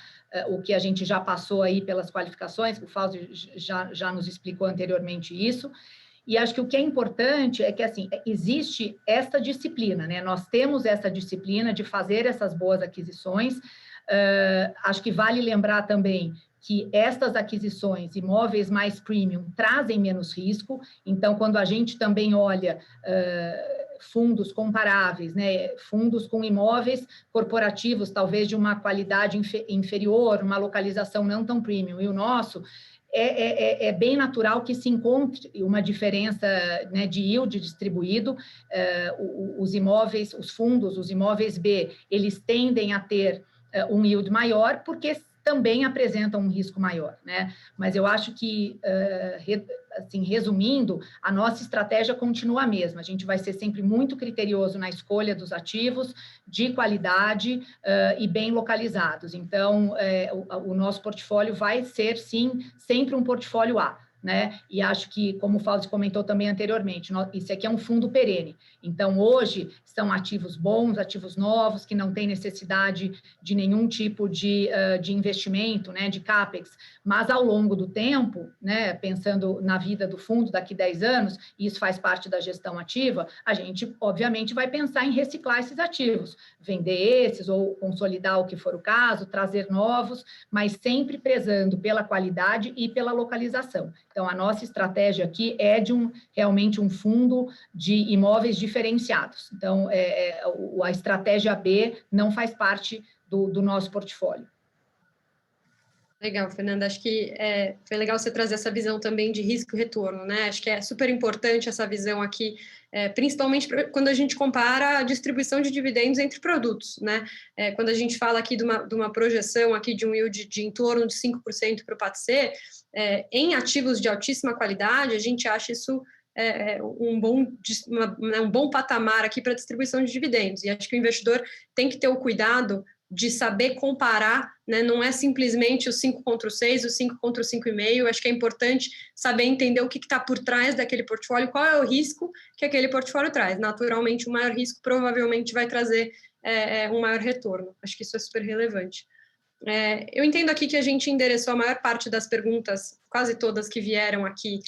o que a gente já passou aí pelas qualificações, o Fausto já nos explicou anteriormente isso. E acho que o que é importante é que, assim, existe essa disciplina, né? Nós temos essa disciplina de fazer essas boas aquisições. Acho que vale lembrar também que estas aquisições, imóveis mais premium, trazem menos risco. Então, quando a gente também olha fundos comparáveis, né, fundos com imóveis corporativos, talvez de uma qualidade inferior, uma localização não tão premium, e o nosso, é bem natural que se encontre uma diferença, né, de yield distribuído. Os imóveis, os fundos, os imóveis B, eles tendem a ter um yield maior, porque também apresentam um risco maior, né? Mas eu acho que, assim, resumindo, a nossa estratégia continua a mesma. A gente vai ser sempre muito criterioso na escolha dos ativos, de qualidade e bem localizados. Então, o nosso portfólio vai ser, sim, sempre um portfólio A, né? E acho que, como o Fausto comentou também anteriormente, isso aqui é um fundo perene. Então, hoje, são ativos bons, ativos novos, que não têm necessidade de nenhum tipo de investimento, né, de CAPEX, mas ao longo do tempo, né, pensando na vida do fundo daqui 10 anos, e isso faz parte da gestão ativa, a gente, obviamente, vai pensar em reciclar esses ativos, vender esses ou consolidar o que for o caso, trazer novos, mas sempre prezando pela qualidade e pela localização. Então, Então, a nossa estratégia aqui é de realmente um fundo de imóveis diferenciados. Então, a estratégia B não faz parte do nosso portfólio. Legal, Fernanda. Acho que foi legal você trazer essa visão também de risco e retorno, né? Acho que é super importante essa visão aqui, principalmente quando a gente compara a distribuição de dividendos entre produtos, né? Quando a gente fala aqui de uma projeção aqui de um yield de em torno de 5% para o PATC, em ativos de altíssima qualidade, a gente acha isso um bom patamar aqui para distribuição de dividendos. E acho que o investidor tem que ter o cuidado de saber comparar, né? Não é simplesmente o 5 contra o 6, o 5 contra o 5,5, acho que é importante saber entender o que está por trás daquele portfólio, qual é o risco que aquele portfólio traz. Naturalmente, o maior risco provavelmente vai trazer um maior retorno, acho que isso é super relevante. Eu entendo aqui que a gente endereçou a maior parte das perguntas, quase todas que vieram aqui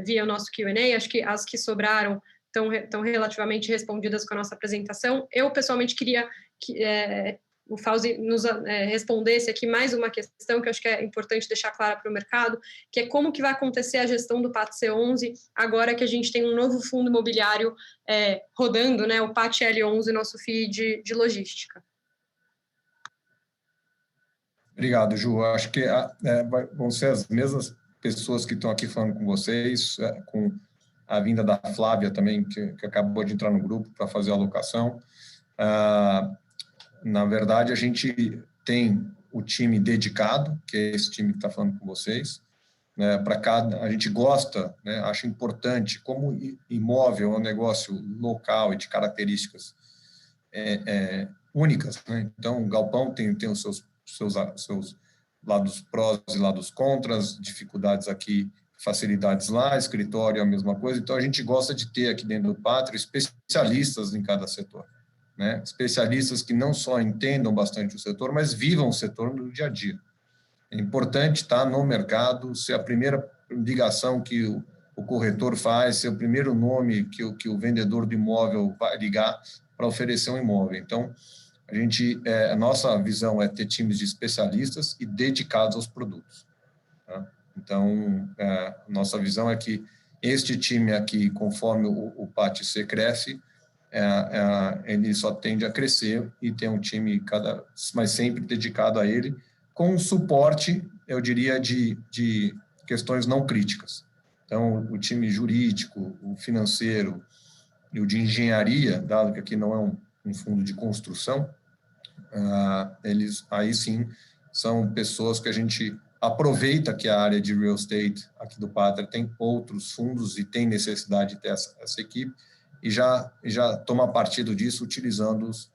via o nosso Q&A, acho que as que sobraram estão relativamente respondidas com a nossa apresentação. Eu, pessoalmente, queria que o Fauzi nos respondesse aqui mais uma questão que eu acho que é importante deixar clara para o mercado, que é como que vai acontecer a gestão do PAT C11 agora que a gente tem um novo fundo imobiliário rodando, né, o PAT L11, nosso FII de logística. Obrigado, Ju. Acho que vão ser as mesmas pessoas que estão aqui falando com vocês, com a vinda da Flávia também, que acabou de entrar no grupo para fazer a alocação. Na verdade, a gente tem o time dedicado, que é esse time que está falando com vocês, né, a gente gosta, né, acha importante, como imóvel é um negócio local e de características únicas, né? Então, o galpão tem os seus lados prós e lados contras, dificuldades aqui, facilidades lá, escritório é a mesma coisa. Então, a gente gosta de ter aqui dentro do Pátria especialistas em cada setor, né? Especialistas que não só entendam bastante o setor, mas vivam o setor no dia a dia. É importante estar no mercado, ser a primeira ligação que o corretor faz, ser o primeiro nome que o vendedor do imóvel vai ligar para oferecer um imóvel. Então, a nossa visão é ter times de especialistas e dedicados aos produtos, tá? Então, nossa visão é que este time aqui, conforme o PATC cresce, ele só tende a crescer e ter um time mas sempre dedicado a ele, com suporte, eu diria, de questões não críticas. Então, o time jurídico, o financeiro e o de engenharia, dado que aqui não é um fundo de construção, eles aí sim são pessoas que a gente aproveita que a área de real estate aqui do Pátria tem outros fundos e tem necessidade de ter essa equipe, e já toma partido disso, utilizando-os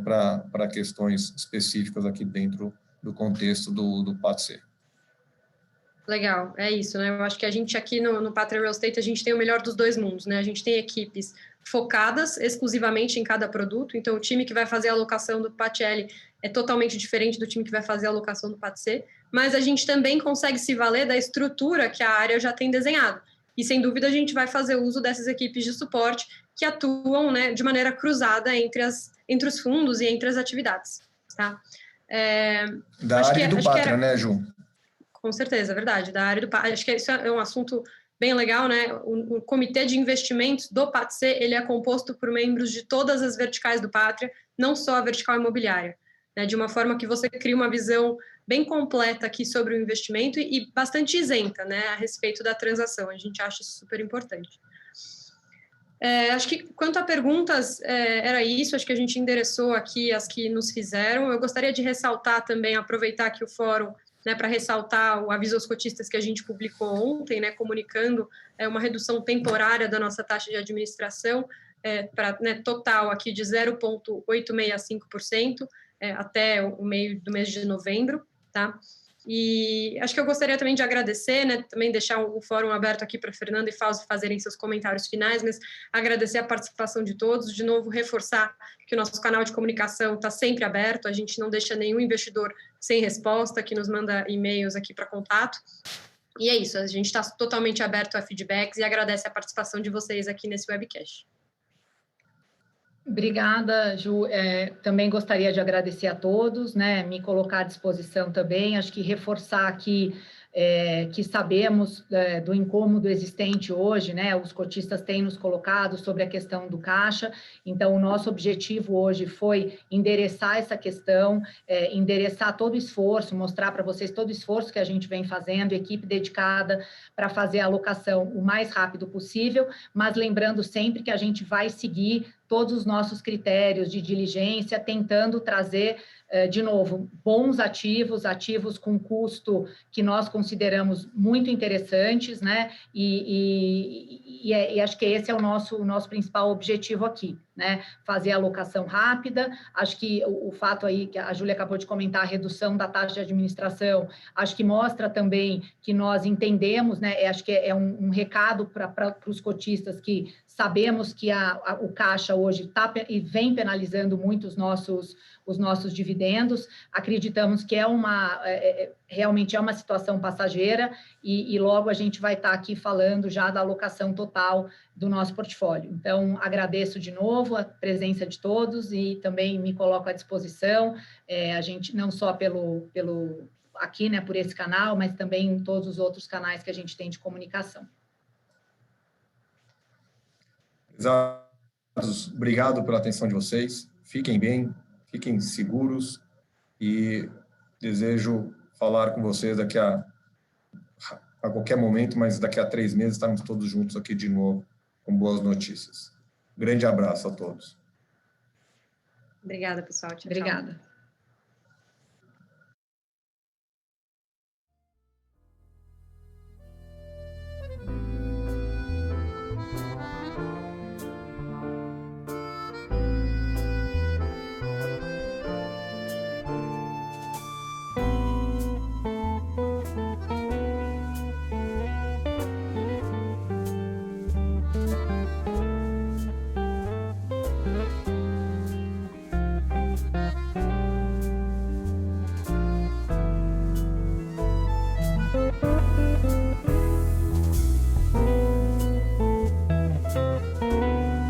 para questões específicas aqui dentro do contexto do PATC. Legal, é isso, né? Eu acho que a gente aqui no Pátria Real Estate, a gente tem o melhor dos dois mundos, né? A gente tem equipes focadas exclusivamente em cada produto, então o time que vai fazer a alocação do PATL é totalmente diferente do time que vai fazer a alocação do PATC, mas a gente também consegue se valer da estrutura que a área já tem desenhado. E, sem dúvida, a gente vai fazer uso dessas equipes de suporte que atuam, né, de maneira cruzada entre os fundos e entre as atividades, tá? Da área do Pátria, né, Ju? Com certeza, é verdade, da área do Pátria. Acho que isso é um assunto bem legal, né? O comitê de investimentos do PATC, ele é composto por membros de todas as verticais do Pátria, não só a vertical imobiliária, né? De uma forma que você cria uma visão bem completa aqui sobre o investimento e bastante isenta, né, a respeito da transação. A gente acha isso super importante. Acho que, quanto a perguntas, era isso, acho que a gente endereçou aqui as que nos fizeram. Eu gostaria de ressaltar também, aproveitar aqui o fórum, né, para ressaltar o aviso aos cotistas que a gente publicou ontem, né, comunicando uma redução temporária da nossa taxa de administração, para, né, total aqui de 0,865%, até o meio do mês de novembro, tá? E acho que eu gostaria também de agradecer, né, também deixar o fórum aberto aqui para Fernanda e Fauzi fazerem seus comentários finais, mas agradecer a participação de todos, de novo reforçar que o nosso canal de comunicação está sempre aberto, a gente não deixa nenhum investidor sem resposta, que nos manda e-mails aqui para contato, e é isso, a gente está totalmente aberto a feedbacks e agradece a participação de vocês aqui nesse webcast. Obrigada, Ju. Também gostaria de agradecer a todos, né? Me colocar à disposição também. Acho que reforçar aqui que sabemos do incômodo existente hoje, né? Os cotistas têm nos colocado sobre a questão do caixa, então o nosso objetivo hoje foi endereçar essa questão, endereçar todo o esforço, mostrar para vocês todo o esforço que a gente vem fazendo, equipe dedicada para fazer a alocação o mais rápido possível, mas lembrando sempre que a gente vai seguir todos os nossos critérios de diligência, tentando trazer, de novo, bons ativos com custo que nós consideramos muito interessantes, né? E acho que esse é o nosso principal objetivo aqui, né? Fazer a alocação rápida. Acho que o fato aí que a Júlia acabou de comentar, a redução da taxa de administração, acho que mostra também que nós entendemos, né? Acho que é um recado para os cotistas que sabemos que o caixa hoje está e vem penalizando muito os nossos dividendos. Acreditamos que realmente é uma situação passageira e logo a gente vai estar aqui falando já da alocação total do nosso portfólio. Então, agradeço de novo a presença de todos e também me coloco à disposição, a gente não só aqui, né, por esse canal, mas também em todos os outros canais que a gente tem de comunicação. Obrigado pela atenção de vocês. Fiquem bem, fiquem seguros e desejo falar com vocês daqui a qualquer momento, mas daqui a 3 meses estaremos todos juntos aqui de novo com boas notícias. Grande abraço a todos. Obrigada, pessoal. Tchau, Obrigada. Tchau.